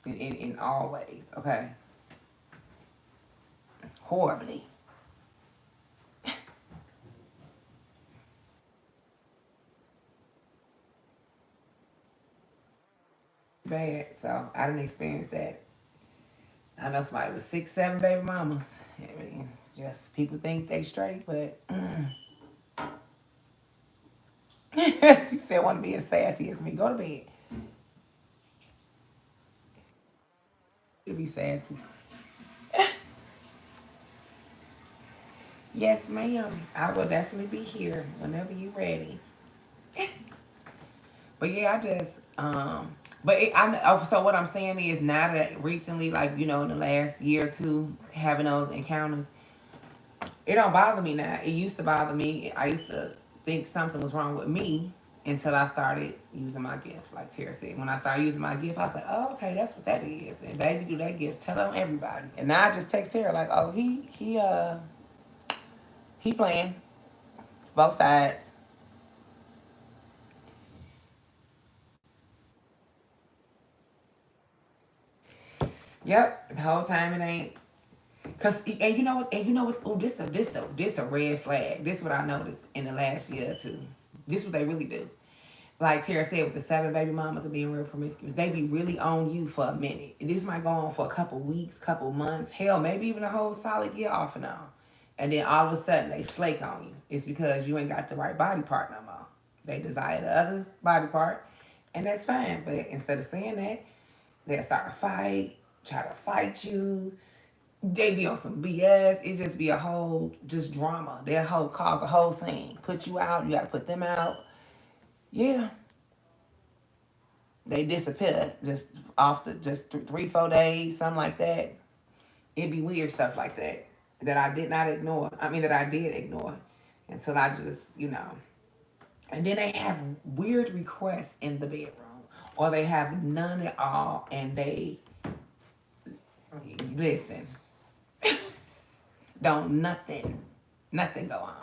in all ways. Okay, horribly bad. So I didn't experience that. I know somebody with 6, 7 baby mamas. I mean, just people think they straight, but she said want to be as sassy as me. Go to bed. To be sassy. Yes, ma'am. I will definitely be here whenever you're ready. But yeah, I just but so what I'm saying is now that recently, like in the last year or two, having those encounters, it don't bother me now. It used to bother me. I used to think something was wrong with me until I started using my gift. Like Tara said, when I started using my gift, I was like, oh, okay, that's what that is. And baby, do that gift. Tell on everybody. And now I just text Tara like, oh, he playing both sides. Yep, the whole time it ain't. Cause and you know what? And you know what? Oh, this a red flag. This what I noticed in the last year or two. This what they really do. Like Tara said, with the seven baby mamas and being real promiscuous, they be really on you for a minute. This might go on for a couple weeks, couple months, hell, maybe even a whole solid year off and on. And then all of a sudden they flake on you. It's because you ain't got the right body part no more. They desire the other body part, and that's fine. But instead of saying that, they'll start a fight, try to fight you. They be on some BS. It just be a whole just drama. They'll cause a whole scene. Put you out, you gotta put them out. Yeah, they disappear just off the just 3 4 days, something like that. It'd be weird stuff like that that I did not ignore. I mean that I did ignore until I just And then they have weird requests in the bedroom, or they have none at all, and they listen. Don't nothing go on.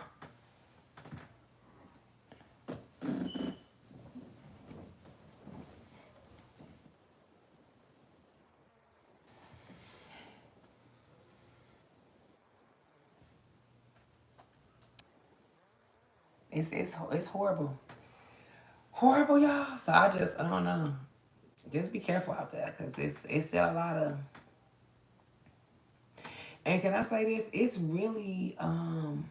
It's horrible, horrible, y'all. So I don't know. Just be careful out there, cause it's still a lot of. And can I say this? It's really I'm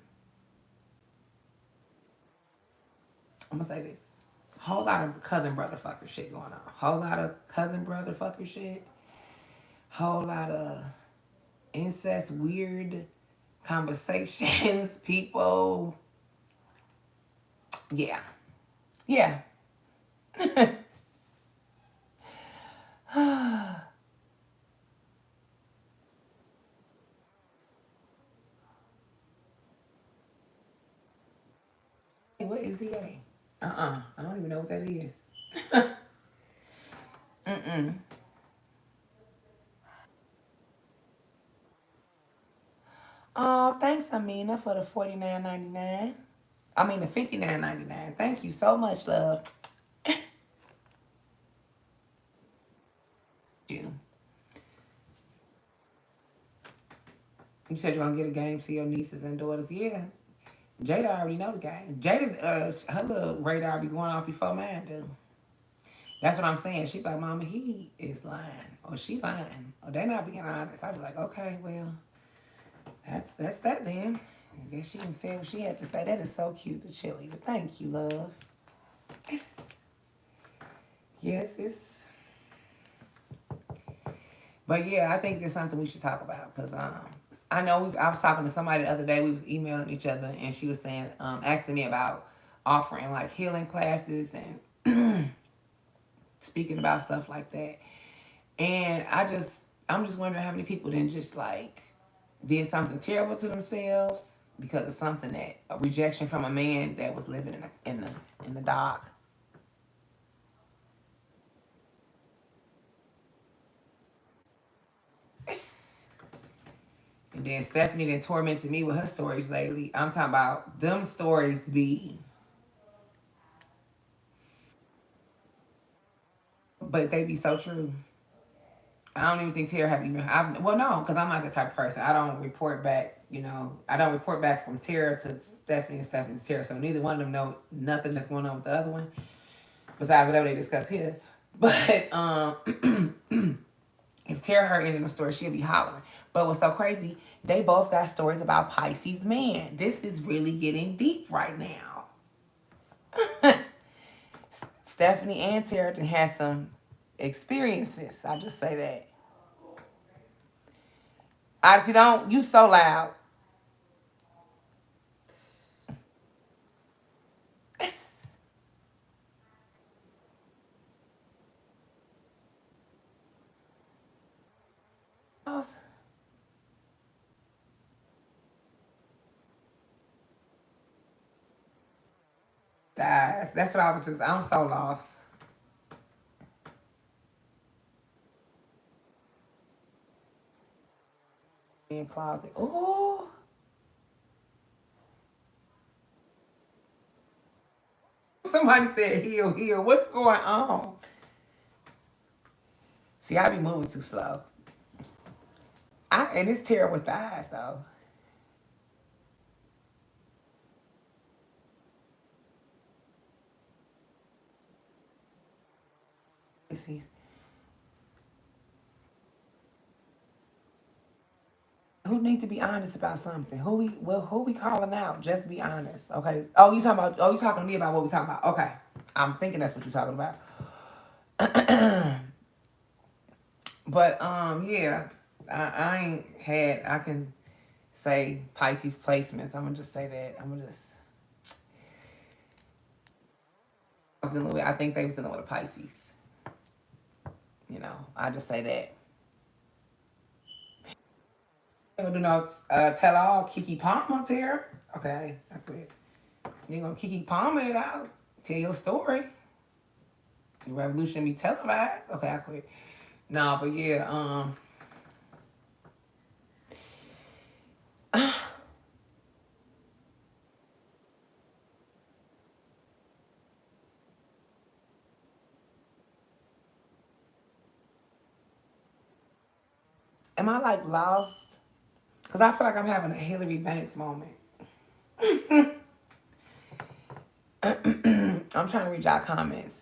gonna say this. Whole lot of cousin brother fucker shit going on. Whole lot of cousin brother fucker shit. Whole lot of incest weird conversations. People. Yeah. Yeah. What is EA? I don't even know what that is. Mm-mm. Oh, thanks, Amina, for the 49.99. I mean the 59.99. Thank you so much, love. You. You said you're gonna get a game to your nieces and daughters. Yeah. Jada already know the game. Jada, her little radar be going off before mine do. That's what I'm saying. She be like, Mama, he is lying, or she lying, or they not being honest. I be like, okay, well, that's that then. I guess she didn't say what she had to say. That is so cute, the chili. But thank you, love. Yes, it's. But yeah, I think it's something we should talk about because I know I was talking to somebody the other day. We was emailing each other, and she was saying, asking me about offering like healing classes and speaking about stuff like that. And I'm just wondering how many people then just like did something terrible to themselves because of something that a rejection from a man that was living in the dock. And then Stephanie then tormented me with her stories lately. I'm talking about them stories be, but they be so true. I don't even think Tara have even. Well, no, because I'm not the type of person. I don't report back. I don't report back from Tara to Stephanie and Stephanie to Tara. So neither one of them know nothing that's going on with the other one, besides whatever they discuss here. But if Tara heard any of the stories, she'd be hollering. But what's so crazy? They both got stories about Pisces men. This is really getting deep right now. Stephanie and Tara had some experiences. I just say that. Odyssey, don't you so loud. That's what I was just. I'm so lost. In closet. Oh, somebody said heal, heal. What's going on? See, I be moving too slow. And it's terrible with the eyes though. See, who needs to be honest about something? Who we calling out? Just be honest, okay? You talking to me about what we talking about? Okay, I'm thinking that's what you're talking about. But yeah, I ain't had. I can say Pisces placements. I'm gonna just say that. I'm gonna just. I think they was dealing with a Pisces. I just say that. Gonna do no tell all Kiki Palmer here. Okay, I quit. You gonna Kiki Palmer it out? Tell your story. The revolution be televised. Okay, I quit. No, but yeah. Am I like lost? Cause I feel like I'm having a Hillary Banks moment. I'm trying to read y'all comments.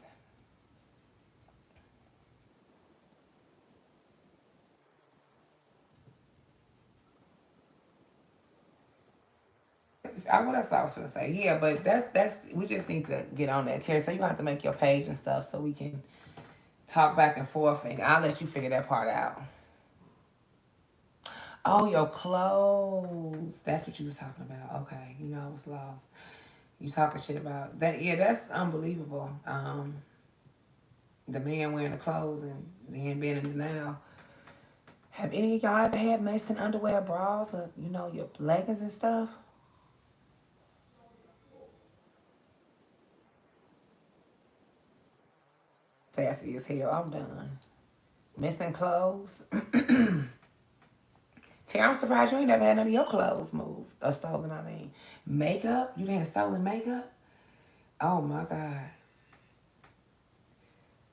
What else I was gonna say? Yeah, but that's we just need to get on that, Terry. So you have to make your page and stuff so we can talk back and forth, and I'll let you figure that part out. Oh, your clothes. That's what you was talking about. Okay, I was lost. You talking shit about that? Yeah, that's unbelievable. The man wearing the clothes and then being in denial. Have any of y'all ever had Mason underwear bras or your leggings and stuff? Sassy as hell. I'm done. Missing clothes. Terry, I'm surprised you ain't never had none of your clothes moved or stolen. I mean, makeup. You didn't have stolen makeup. Oh my god.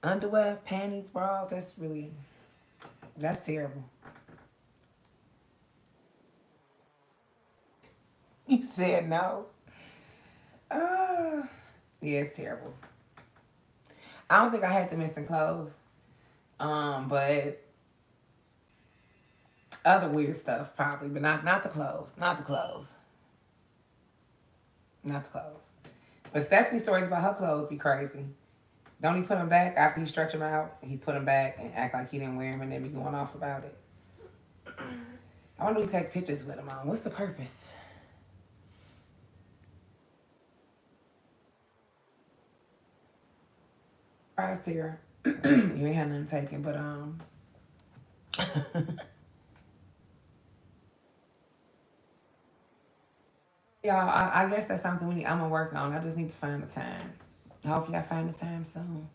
Underwear, panties, bras. That's terrible. You said no. Uh, yeah, it's terrible. I don't think I had the missing clothes. But other weird stuff probably, but not the clothes. Not the clothes. Not the clothes. But Stephanie's stories about her clothes be crazy. Don't he put them back after he stretch them out? He put them back and act like he didn't wear them and then be going off about it. I wonder if he take pictures with them on. What's the purpose? Surprise here. You ain't had nothing taken, but y'all, I guess that's something I'm gonna work on. I just need to find the time. Hopefully, I find the time soon.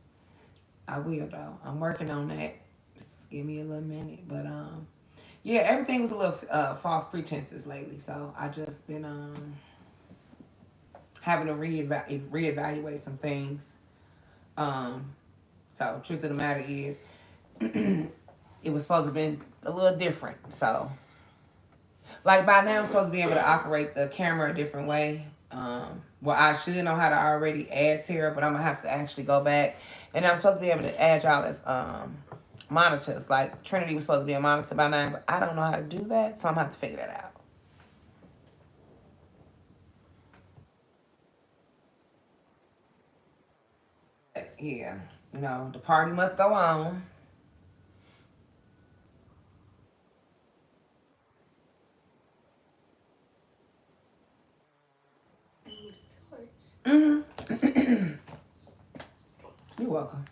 I will though. I'm working on that. Just give me a little minute, but yeah, everything was a little false pretenses lately. So I just been having to reevaluate some things. Um, so truth of the matter is, it was supposed to be a little different. So like by now, I'm supposed to be able to operate the camera a different way. Well, I should know how to already add Terra, but I'm gonna have to actually go back, and I'm supposed to be able to add y'all as monitors. Like Trinity was supposed to be a monitor by now, but I don't know how to do that, so I'm gonna have to figure that out. Yeah, the party must go on. Hmm. You're welcome.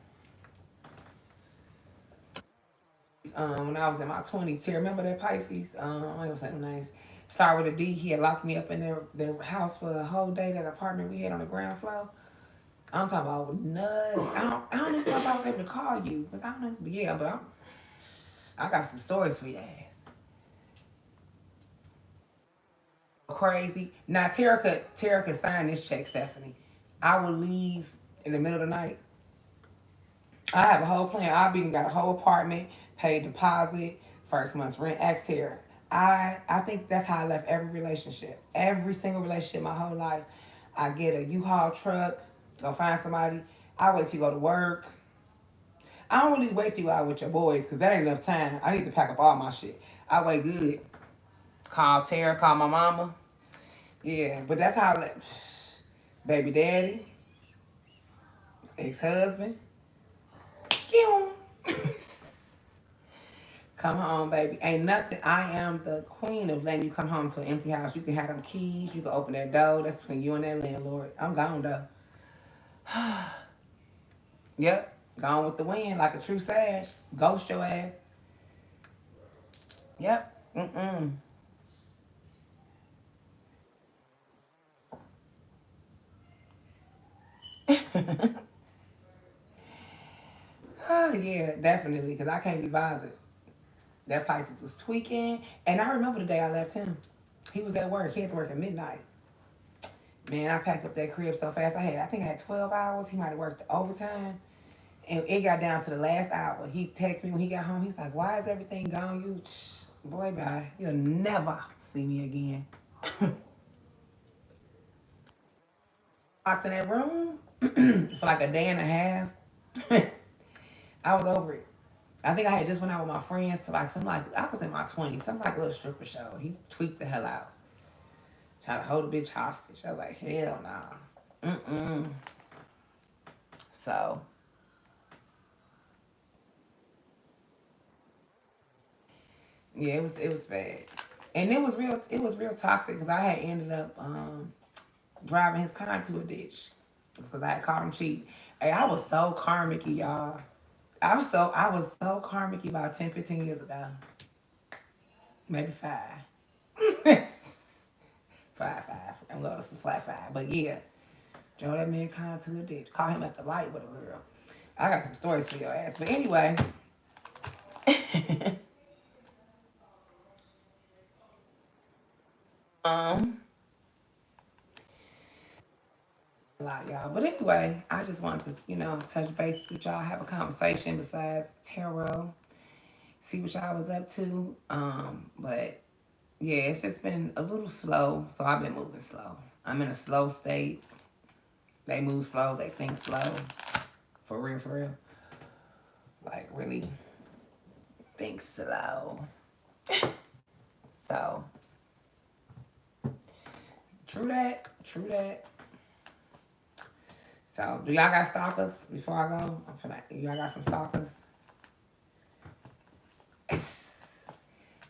When I was in my 20s, Terry, remember that Pisces? I ain't gonna say no names. Start with a D. He had locked me up in their house for a whole day. That apartment we had on the ground floor. I'm talking about nuts. I don't even know if I was able to call you. Cause I don't know. Yeah, but I got some stories for your ass. Crazy. Now, Tara could sign this check, Stephanie. I will leave in the middle of the night. I have a whole plan. I've been got a whole apartment, paid deposit, first month's rent. Ask Tara. I think that's how I left every relationship. Every single relationship my whole life. I get a U-Haul truck, go find somebody. I wait till you go to work. I don't really wait till you out with your boys because that ain't enough time. I need to pack up all my shit. I wait good. Call Tara, call my mama. Yeah, but that's how I left. Baby daddy, ex-husband. Come home, baby. Ain't nothing. I am the queen of letting you come home to an empty house. You can have them keys. You can open that door. That's between you and that landlord. I'm gone, though. Yep. Gone with the wind like a true sage. Ghost your ass. Yep. Mm-mm. Oh, yeah, definitely. Because I can't be bothered. That Pisces was tweaking. And I remember the day I left him. He was at work. He had to work at midnight. Man, I packed up that crib so fast. I think I had 12 hours. He might have worked overtime. And it got down to the last hour. He texted me when he got home. He's like, "Why is everything gone? You, boy, bye. You'll never see me again." Locked in that room for like a day and a half. I was over it. I think I had just went out with my friends to like some like I was in my 20s, some like little stripper show. He tweaked the hell out, trying to hold a bitch hostage. I was like, hell nah. Mm-mm. So yeah, it was bad, and it was real toxic because I had ended up driving his car into a ditch because I had caught him cheating. Hey, I was so karmic, y'all. I was so karmic about 10, 15 years ago, maybe five, five. I'm going to some flat five, but yeah, drove that man car into a ditch. Caught him at the light with a girl. I got some stories for your ass, but anyway. um, a lot, y'all. But anyway, I just wanted to, touch base with y'all, have a conversation besides tarot, see what y'all was up to. But yeah, it's just been a little slow, so I've been moving slow. I'm in a slow state. They move slow, they think slow. For real, for real. Like, really think slow. So, true that, true that. So, do y'all got stalkers before I go? Y'all got some stalkers?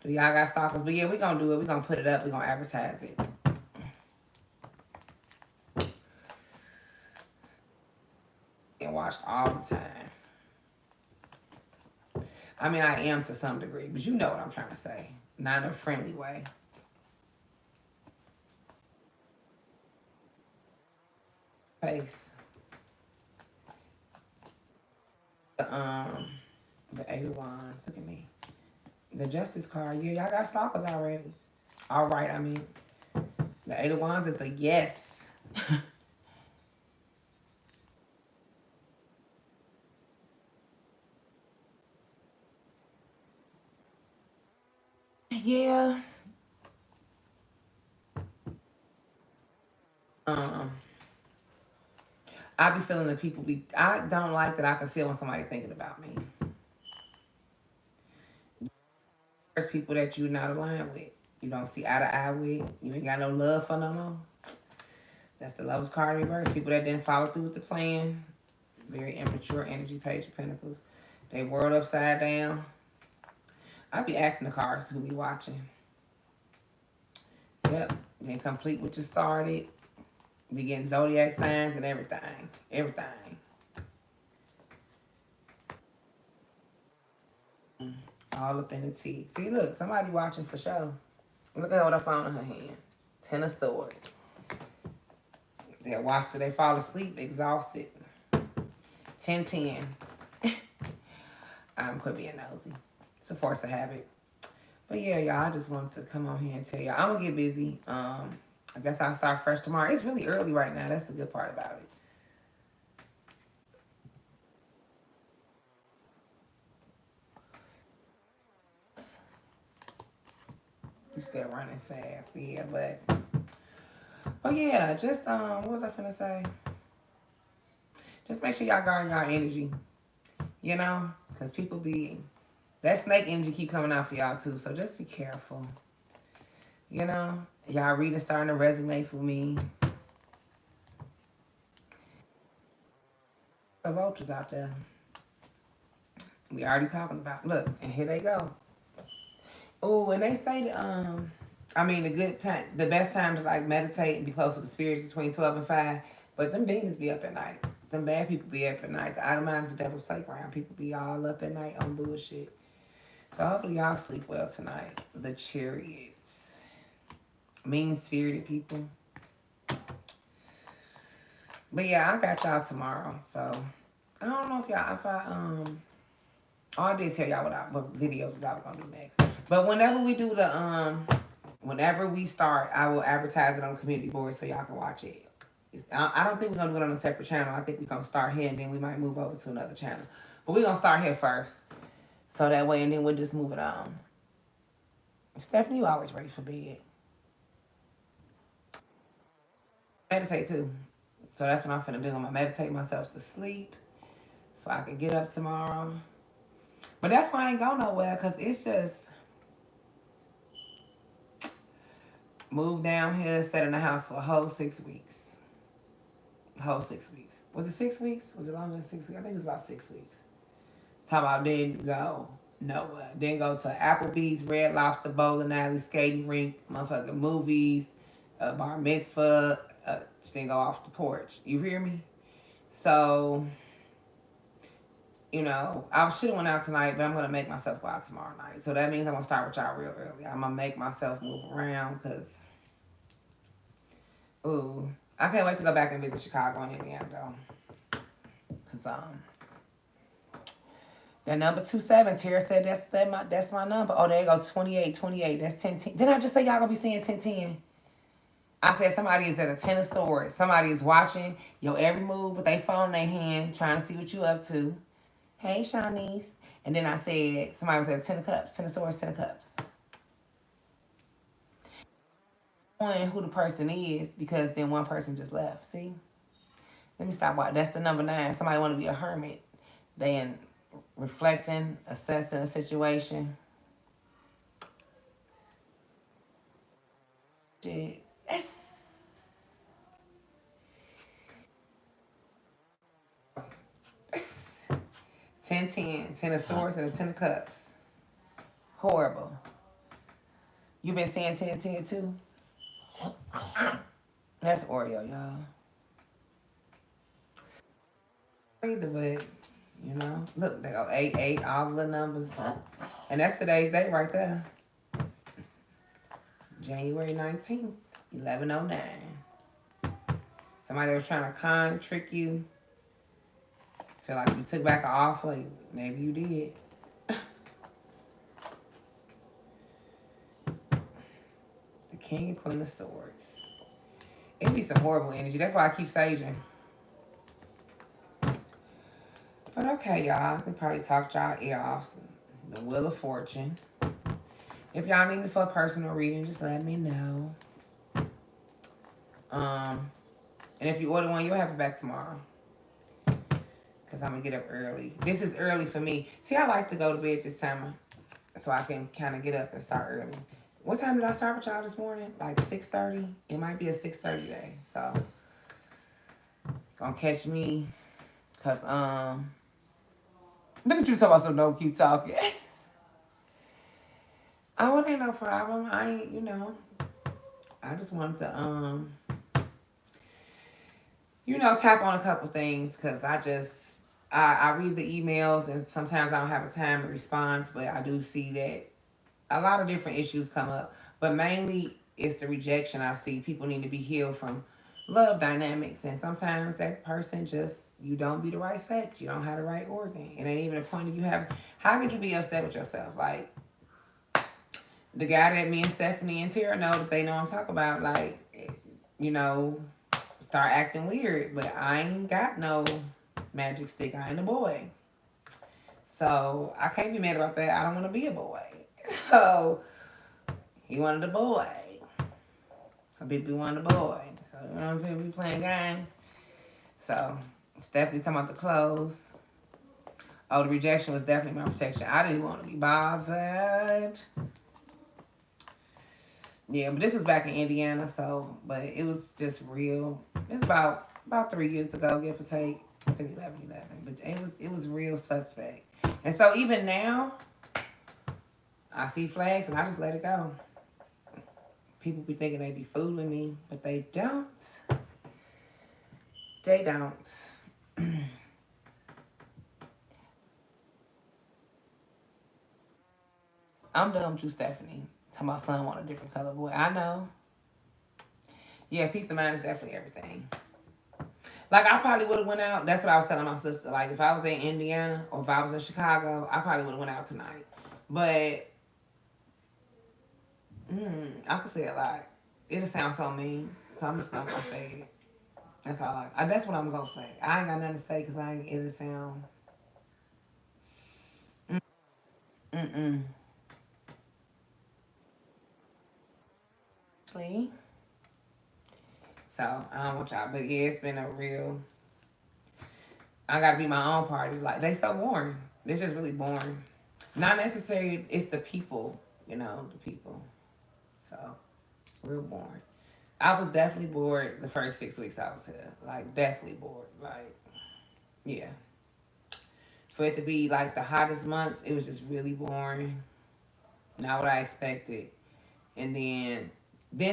Do y'all got stalkers? But yeah, we gonna do it. We gonna put it up. We gonna advertise it. And watched all the time. I mean, I am to some degree, but you know what I'm trying to say. Not in a friendly way. Face. The the Eight of Wands. Look at me. The Justice card. Yeah, y'all got stalkers already. All right. I mean, the Eight of Wands is a yes. Yeah. Um, I be feeling that people be. I don't like that I can feel when somebody thinking about me. There's people that you're not aligned with. You don't see eye to eye with. You ain't got no love for no more. That's the Lovers card in reverse. People that didn't follow through with the plan. Very immature energy, Page of Pentacles. They world upside down. I be asking the cards who be watching. Yep. Then complete what you started. Be getting zodiac signs and everything. Everything. All up in the tea. See, look, somebody watching for sure. Look at what I found in her hand. Ten of Swords. They'll watch till they fall asleep, exhausted. 10:10. Quit being nosy. It's a force of habit. But yeah, y'all, I just wanted to come on here and tell y'all I'm gonna get busy. I guess I'll start fresh tomorrow. It's really early right now. That's the good part about it. You still running fast, yeah, but yeah, just what was I finna say? Just make sure y'all guard y'all energy, you know, because people be that snake energy keep coming out for y'all too. So just be careful, you know. Y'all reading starting to resonate for me. The vultures out there. We already talking about. Look, and here they go. Oh, and they say that, I mean, the good time, the best time to like meditate and be close to the spirits between 12 and 5. But them demons be up at night. Them bad people be up at night. The outer mind is the devil's playground. People be all up at night on bullshit. So hopefully y'all sleep well tonight. The chariots, mean spirited people. But yeah, I got y'all tomorrow. So I don't know if I did tell y'all what videos I was gonna do next. But whenever we start, I will advertise it on the community board so y'all can watch it. I don't think we're gonna do it on a separate channel. I think we're gonna start here and then we might move over to another channel. But we're gonna start here first, so that way, and then we'll just move it on. Stephanie, you always ready for bed. Meditate too. So that's what I'm finna do. I'm gonna meditate myself to sleep so I can get up tomorrow. But that's why I ain't going nowhere, because it's just move down here, sit in the house for a whole 6 weeks. A whole 6 weeks. Was it 6 weeks? Was it longer than 6 weeks? I think it was about 6 weeks. Talk about then go nowhere. Then go to Applebee's, Red Lobster, bowling alley, skating rink, motherfucking movies, bar mitzvah, then go off the porch. You hear me? So, I should have went out tonight, but I'm gonna make myself go out tomorrow night. So that means I'm gonna start with y'all real early. I'm gonna make myself move around because, ooh, I can't wait to go back and visit Chicago and Indiana though. Cause that number 27, Tara said that's my number. Oh, there you go, 28. That's 10. Didn't I just say y'all gonna be seeing 10? I said somebody is at a 10 of swords. Somebody is watching your every move with their phone in their hand, trying to see what you up to. Hey, Shawnees. And then I said somebody was at a 10 of cups, 10 of swords, 10 of cups. Knowing who the person is because then one person just left. See? Let me stop watching. That's the number 9. Somebody want to be a hermit. Then reflecting, assessing a situation. Shit. Yes. 10 of swords and a 10 of cups. Horrible. You been saying 10 too? That's Oreo, y'all. Either, but look, they go 8, all the numbers, and that's today's date right there. January 19th, 11:09. Somebody was trying to trick you. Feel like you took back an offer. Maybe you did. The King and Queen of Swords. It'd be some horrible energy. That's why I keep saging. But okay, y'all. I can probably talk y'all ear off. The Wheel of Fortune. If y'all need me for a personal reading, just let me know. And if you order one, you'll have it back tomorrow. Because I'm going to get up early. This is early for me. See, I like to go to bed this time so I can kind of get up and start early. What time did I start with y'all this morning? Like 6:30? It might be a 6:30 day. So, gonna catch me. Because, look at you talking about some don't keep talking. Oh, it ain't no problem. I ain't, I just wanted to, tap on a couple things because I read the emails and sometimes I don't have a time to respond, but I do see that a lot of different issues come up. But mainly it's the rejection I see. People need to be healed from love dynamics, and sometimes that person just, you don't be the right sex, you don't have the right organ. It ain't even a point of you have. How could you be upset with yourself? Like the guy that me and Stephanie and Tara know that they know I'm talking about, like, you know, start acting weird, but I ain't got no magic stick. I ain't a boy. So I can't be mad about that. I don't want to be a boy. So he wanted a boy. Some people want a boy. So you know what I'm saying? We playing games. So Stephanie talking about the clothes. Oh, the rejection was definitely my protection. I didn't want to be bothered. Yeah, but this was back in Indiana, so but it was just real. It's about 3 years ago, give or take. I think 11, but it was real suspect. And so even now, I see flags and I just let it go. People be thinking they be fooling me, but they don't. They don't. I'm done with you, Stephanie. Tell my son want a different color boy. I know. Yeah, peace of mind is definitely everything. Like I probably would have went out. That's what I was telling my sister. Like if I was in Indiana or if I was in Chicago, I probably would have went out tonight. But I could say a lot. It'll sound so mean, so I'm just not gonna say it. That's all. That's what I'm gonna say. I ain't got nothing to say because I ain't. It'll sound. Mm-mm. Actually, so I don't want y'all, but yeah, it's been a real. I gotta be my own party. Like they so boring. It's just really boring. Not necessarily. It's the people. The people. So real boring. I was definitely bored the first 6 weeks I was here. Like definitely bored. Like yeah. For it to be like the hottest month, it was just really boring. Not what I expected. And then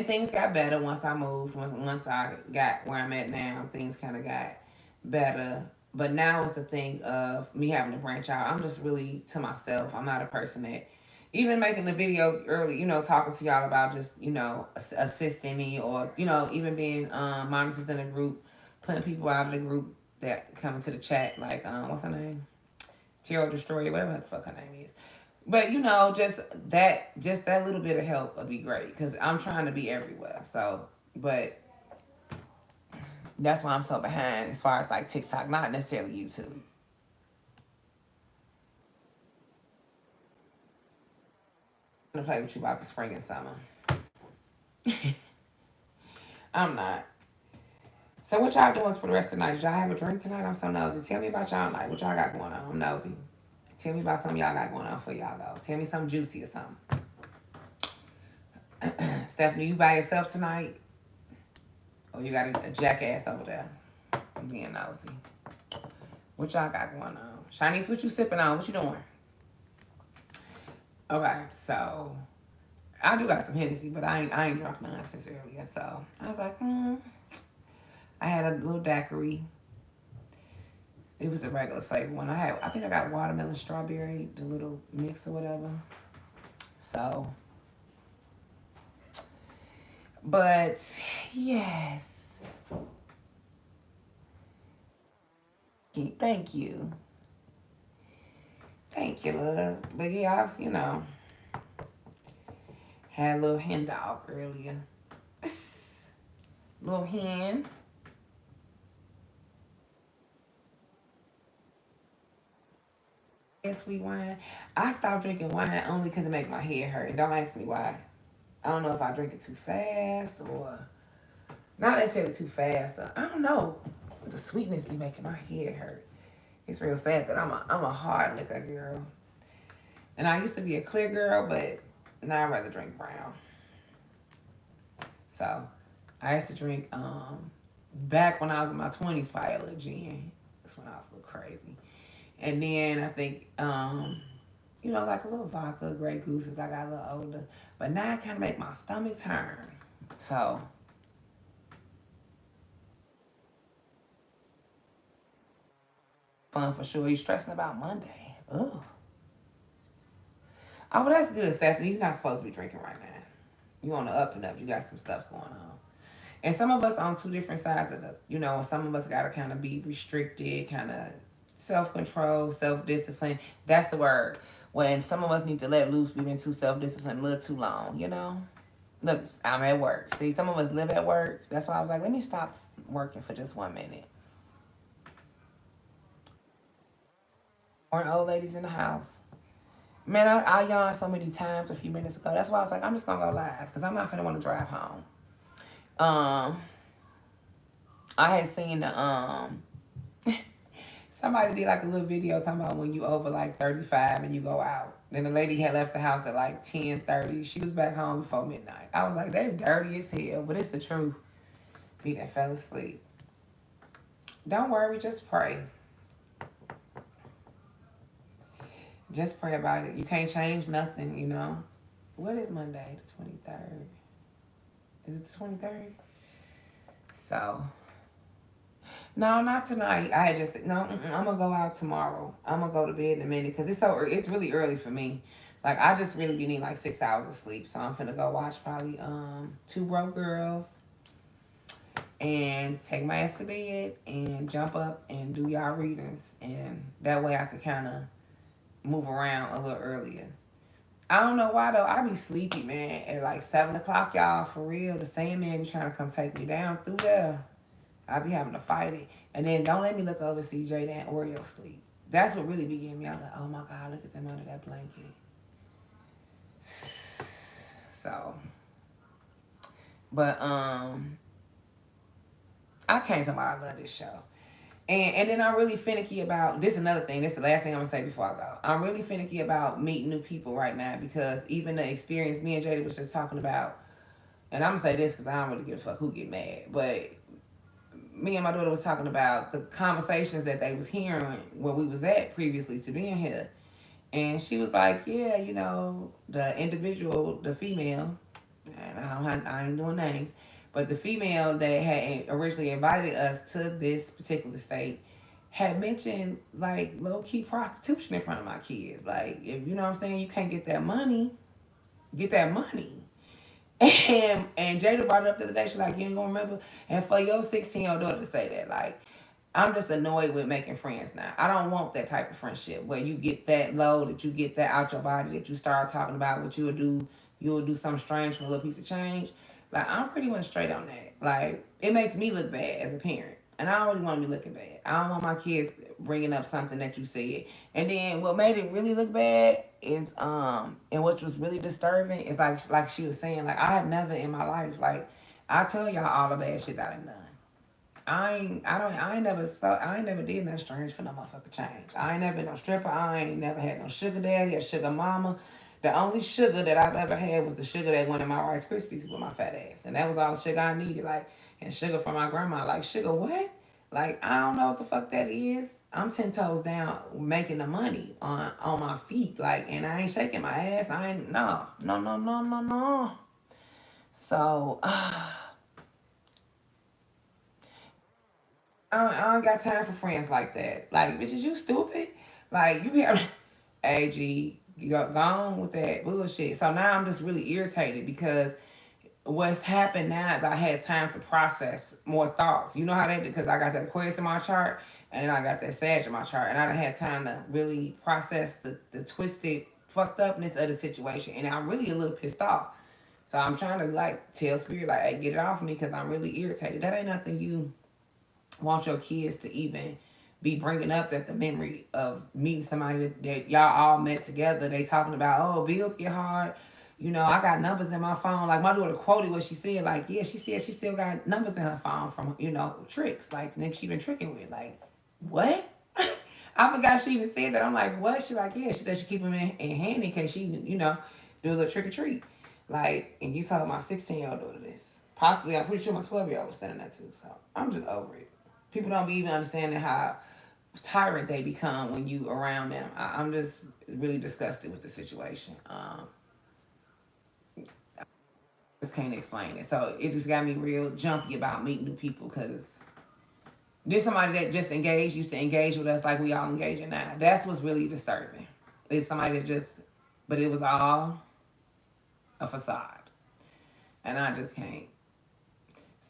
things got better once I moved. Once I got where I'm at now, things kind of got better. But now it's the thing of me having to branch out. I'm just really to myself. I'm not a person that, even making the videos early, talking to y'all about just, assisting me or, even being monitors in a group, putting people out of the group that come into the chat, like, what's her name? Terror Destroyer, whatever the fuck her name is. But just that little bit of help would be great because I'm trying to be everywhere. So, but that's why I'm so behind as far as like TikTok, not necessarily YouTube. I'm gonna play with you about the spring and summer. I'm not. So what y'all doing for the rest of the night? Did y'all have a drink tonight? I'm so nosy. Tell me about y'all night. What y'all got going on? I'm nosy. Tell me about something y'all got going on for y'all go. Tell me something juicy or something. Stephanie, you by yourself tonight? Or you got a jackass over there? I'm being nosy. What y'all got going on? Shanice, what you sipping on? What you doing? Okay, so I do got some Hennessy, but I ain't drunk none since earlier. So I was like, I had a little daiquiri. It was a regular flavor one. I think I got watermelon strawberry, the little mix or whatever. So, but yes, thank you, thank you, love. But yeah, had a little hen dog earlier. Little hen. Yeah, sweet wine. I stopped drinking wine only because it makes my head hurt. And don't ask me why. I don't know if I drink it too fast or not necessarily too fast. I don't know. The sweetness be making my head hurt. It's real sad that I'm a hard liquor girl. And I used to be a clear girl, but now I'd rather drink brown. So I used to drink back when I was in my 20s, probably a little gin. That's when I was a little crazy. And then I think like a little vodka, Grey Goose as I got a little older. But now it kind of make my stomach turn. So fun for sure. You stressing about Monday? Oh, oh, well that's good, Stephanie. You're not supposed to be drinking right now. You on the up and up. You got some stuff going on. And some of us on two different sides of the, some of us got to kind of be restricted, kind of self control, self discipline. That's the word. When some of us need to let loose, we've been too self disciplined a little too long, you know? Look, I'm at work. See, some of us live at work. That's why I was like, let me stop working for just 1 minute. Or old ladies in the house. Man, I yawned so many times a few minutes ago. That's why I was like, I'm just gonna go live because I'm not gonna want to drive home. Um, I had seen the somebody did like a little video talking about when you over like 35 and you go out. Then the lady had left the house at like 10:30. She was back home before midnight. I was like, they dirty as hell, but it's the truth. He done fell asleep. Don't worry, just pray. Just pray about it. You can't change nothing, you know. What is Monday, the 23rd? Is it the 23rd? So, no, not tonight. I had just no. I'm gonna go out tomorrow. I'm gonna go to bed in a minute because it's really early for me. Like I just really be needing like 6 hours of sleep. So I'm gonna go watch probably Two Broke Girls and take my ass to bed and jump up and do y'all readings and that way I could kind of move around a little earlier. I don't know why though. I be sleepy, man. At like 7 o'clock, y'all. For real, the Sandman be trying to come take me down through there. I be having to fight it, and then don't let me look over CJ and Oreo sleep. That's what really be getting me. I'm like, oh my god, look at them under that blanket. So, but I can't tell why I love this show. And then I'm really finicky about this. Another thing. This is the last thing I'm gonna say before I go. I'm really finicky about meeting new people right now because even the experience me and Jada was just talking about, and I'm gonna say this because I don't really give a fuck who get mad, but me and my daughter was talking about the conversations that they was hearing where we was at previously to being here, and she was like, yeah, the individual, the female, and I ain't doing names, but the female that had originally invited us to this particular state had mentioned like low key prostitution in front of my kids. Like, if you know what I'm saying, you can't get that money. And Jada brought it up the other day. She's like, you ain't gonna remember. And for your 16-year-old daughter to say that, like, I'm just annoyed with making friends now. I don't want that type of friendship where you get that low, that you get that out your body, that you start talking about what you'll do something strange for a little piece of change. Like, I'm pretty much straight on that. Like, it makes me look bad as a parent. And I don't really want to be looking bad. I don't want my kids bringing up something that you said. And then what made it really look bad is, and what was really disturbing is like she was saying, like, I have never in my life, like, I tell y'all all the bad shit that I've done. I ain't never did nothing strange for no motherfucker change. I ain't never been no stripper. I ain't never had no sugar daddy or sugar mama. The only sugar that I've ever had was the sugar that went in my Rice Krispies with my fat ass. And that was all the sugar I needed. Like, and sugar from my grandma. Like, sugar what? Like, I don't know what the fuck that is. I'm 10 toes down making the money on my feet. Like, and I ain't shaking my ass. I ain't, no, no, no, no, no, no. So, I don't got time for friends like that. Like, bitches, you stupid. Like, you be having, AG, you go on with that bullshit. So now I'm just really irritated because what's happened now is I had time to process more thoughts. You know how that, because I got that Aquarius in my chart and then I got that Sag in my chart. And I done had time to really process the twisted, fucked upness of the situation. And I'm really a little pissed off. So I'm trying to like tell Spirit, like, hey, get it off me because I'm really irritated. That ain't nothing you want your kids to even be bringing up, that the memory of meeting somebody that y'all all met together, they talking about, oh, bills get hard. I got numbers in my phone. Like, my daughter quoted what she said. Like, yeah, she said she still got numbers in her phone from, tricks. Like, niggas she been tricking with. Like, what? I forgot she even said that. I'm like, what? She like, yeah. She said she keep them in handy in case she, do a little trick or treat. Like, and you told my 16-year-old daughter this. Possibly, I'm pretty sure my 12-year-old was standing there too. So I'm just over it. People don't be even understanding how tyrant they become when you around them. I'm just really disgusted with the situation. Just can't explain it. So it just got me real jumpy about meeting new people because there's somebody that just engaged, used to engage with us like we all engaging now. That's what's really disturbing. It's somebody that just, but it was all a facade. And I just can't.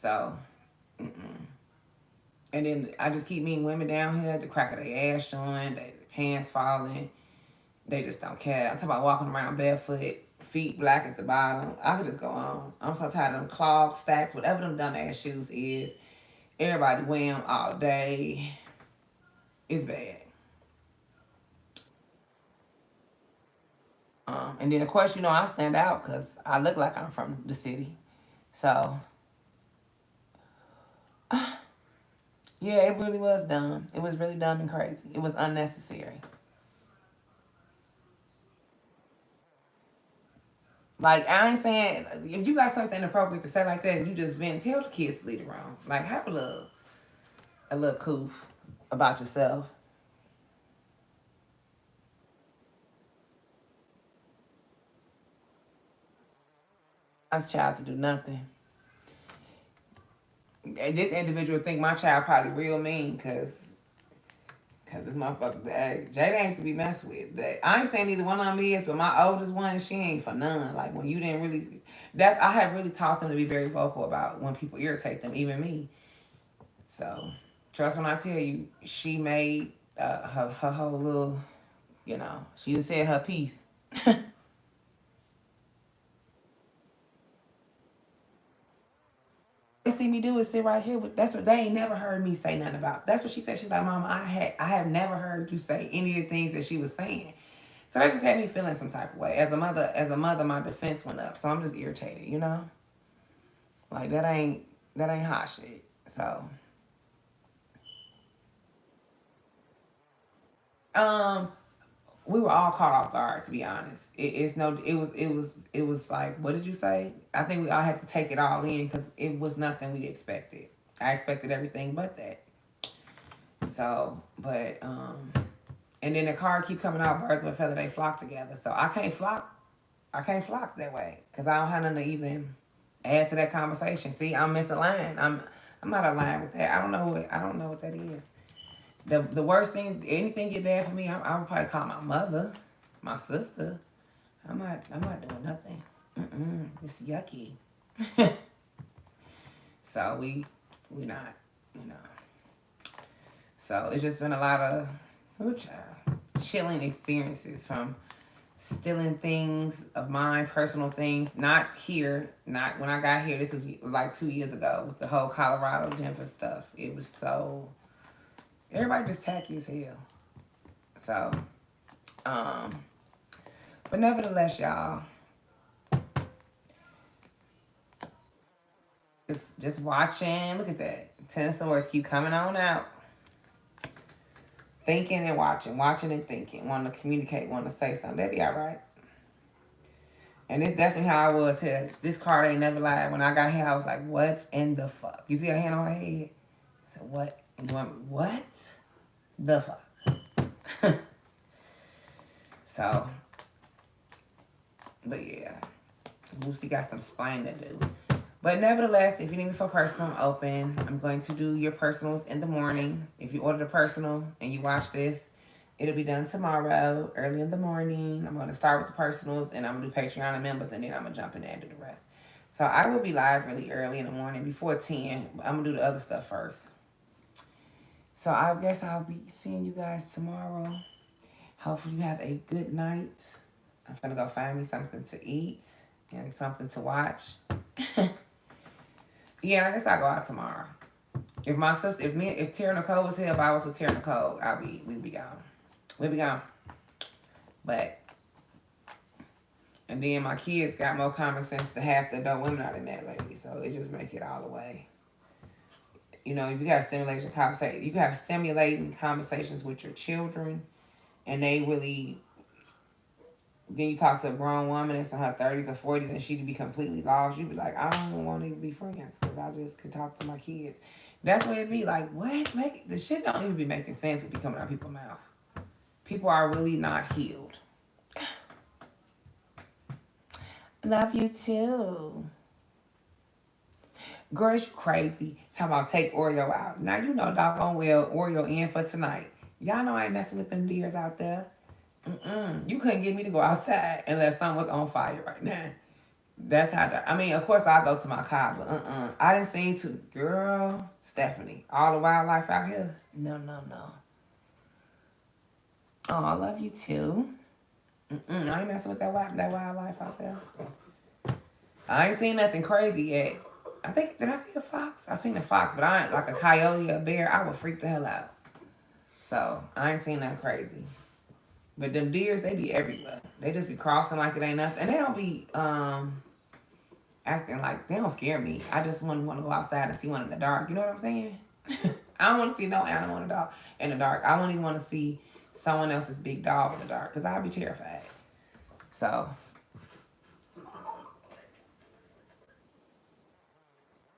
So, mm-mm. And then I just keep meeting women down here, the crack of their ass showing, their pants falling. They just don't care. I'm talking about walking around barefoot, feet black at the bottom. I could just go on. I'm so tired of them clogs, stacks, whatever them dumb ass shoes is. Everybody wear them all day. It's bad. And then of course, I stand out because I look like I'm from the city. So, yeah, it really was dumb. It was really dumb and crazy. It was unnecessary. Like I ain't saying if you got something inappropriate to say like that, and you just vent, tell the kids to leave it alone. Like have a little coof about yourself. My child to do nothing. And this individual think my child probably real mean cause this motherfucker, Jada ain't to be messed with. I ain't saying neither one of them is, but my oldest one, she ain't for none. Like when you didn't really, I have really taught them to be very vocal about when people irritate them, even me. So trust when I tell you, she made her whole little, she just said her piece. They see me do is sit right here. That's what they ain't never heard me say nothing about. That's what she said. She's like, Mama, I have never heard you say any of the things that she was saying. So that just had me feeling some type of way. As a mother, my defense went up. So I'm just irritated. Like that ain't hot shit. So um we were all caught off guard to be honest. It's no it was like, what did you say? I think we all had to take it all in because it was nothing we expected. I expected everything but that. So, but and then the car keep coming out, birds of a feather they flock together. So I can't flock that way because I don't have nothing to even add to that conversation. See, I'm misaligned. I'm not aligned with that. I don't know what that is. The worst thing, anything get bad for me, I would probably call my mother, my sister. I'm not doing nothing. It's yucky. So we not, you know. So it's just been a lot of chilling experiences from stealing things of mine, personal things. Not here, not when I got here. This was like 2 years ago with the whole Colorado Denver stuff. It was so everybody just tacky as hell. So, um, but nevertheless, y'all, just watching. Look at that. Ten of Swords keep coming on out. Thinking and watching and thinking. Wanting to communicate, wanting to say something. That'd be all right. And it's definitely how I was here. This card ain't never lied. When I got here, I was like, what in the fuck? You see a hand on her head? I said, what? And you went, what the fuck? So, but yeah. Lucy got some spine to do. But nevertheless, if you need me for personal, I'm open. I'm going to do your personals in the morning. If you order the personal and you watch this, it'll be done tomorrow, early in the morning. I'm going to start with the personals and I'm going to do Patreon and members and then I'm going to jump in there and do the rest. So I will be live really early in the morning before 10. I'm going to do the other stuff first. So I guess I'll be seeing you guys tomorrow. Hopefully you have a good night. I'm going to go find me something to eat and something to watch. Yeah, I guess I'll go out tomorrow. If my sister, if Tara Nicole was here, if I was with Tara Nicole, we'd be gone. We'd be gone. But, and then my kids got more common sense to half the adult women out in that lady, so it just make it all the way. If you have stimulation conversation, you can have stimulating conversations with your children, and they really. Then you talk to a grown woman that's in her 30s or 40s, and she'd be completely lost. You'd be like, I don't want to even be friends because I just could talk to my kids. That's what it'd be like. What? The shit don't even be making sense with be coming out of people's mouth. People are really not healed. Love you too. Girl, you crazy. Talking about take Oreo out. Now you know doggone well Oreo in for tonight. Y'all know I ain't messing with them deers out there. You couldn't get me to go outside unless something was on fire right now. That's how. I mean, of course, I go to my car, but I didn't see to girl Stephanie all the wildlife out here. No, no, no. Oh, I love you too. I ain't messing with that wildlife out there. I ain't seen nothing crazy yet. I think did I see a fox? I seen a fox, but I ain't like a coyote, a bear. I would freak the hell out. So I ain't seen nothing crazy. But them deers, they be everywhere. They just be crossing like it ain't nothing, and they don't be acting like they don't scare me. I just wouldn't want to go outside and see one in the dark. You know what I'm saying? I don't want to see no animal in the dark. I wouldn't even want to see someone else's big dog in the dark because I'd be terrified. So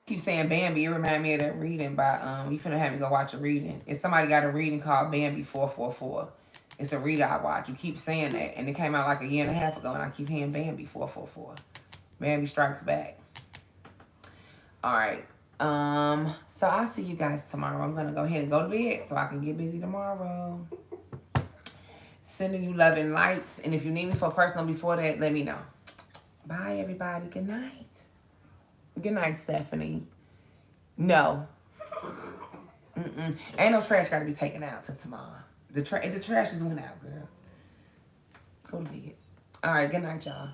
keep saying Bambi. It remind me of that reading by you finna have me go watch a reading. If somebody got a reading called Bambi 444. It's a reader I watch. You keep saying that, and it came out like a year and a half ago, and I keep hearing Bambi 444. Bambi Strikes Back. All right. So I'll see you guys tomorrow. I'm gonna go ahead and go to bed so I can get busy tomorrow. Sending you love and lights, and if you need me for personal before that, let me know. Bye, everybody. Good night. Good night, Stephanie. No. Ain't no trash got to be taken out till tomorrow. The trash just went out, girl. Go to bed. All right. Good night, y'all.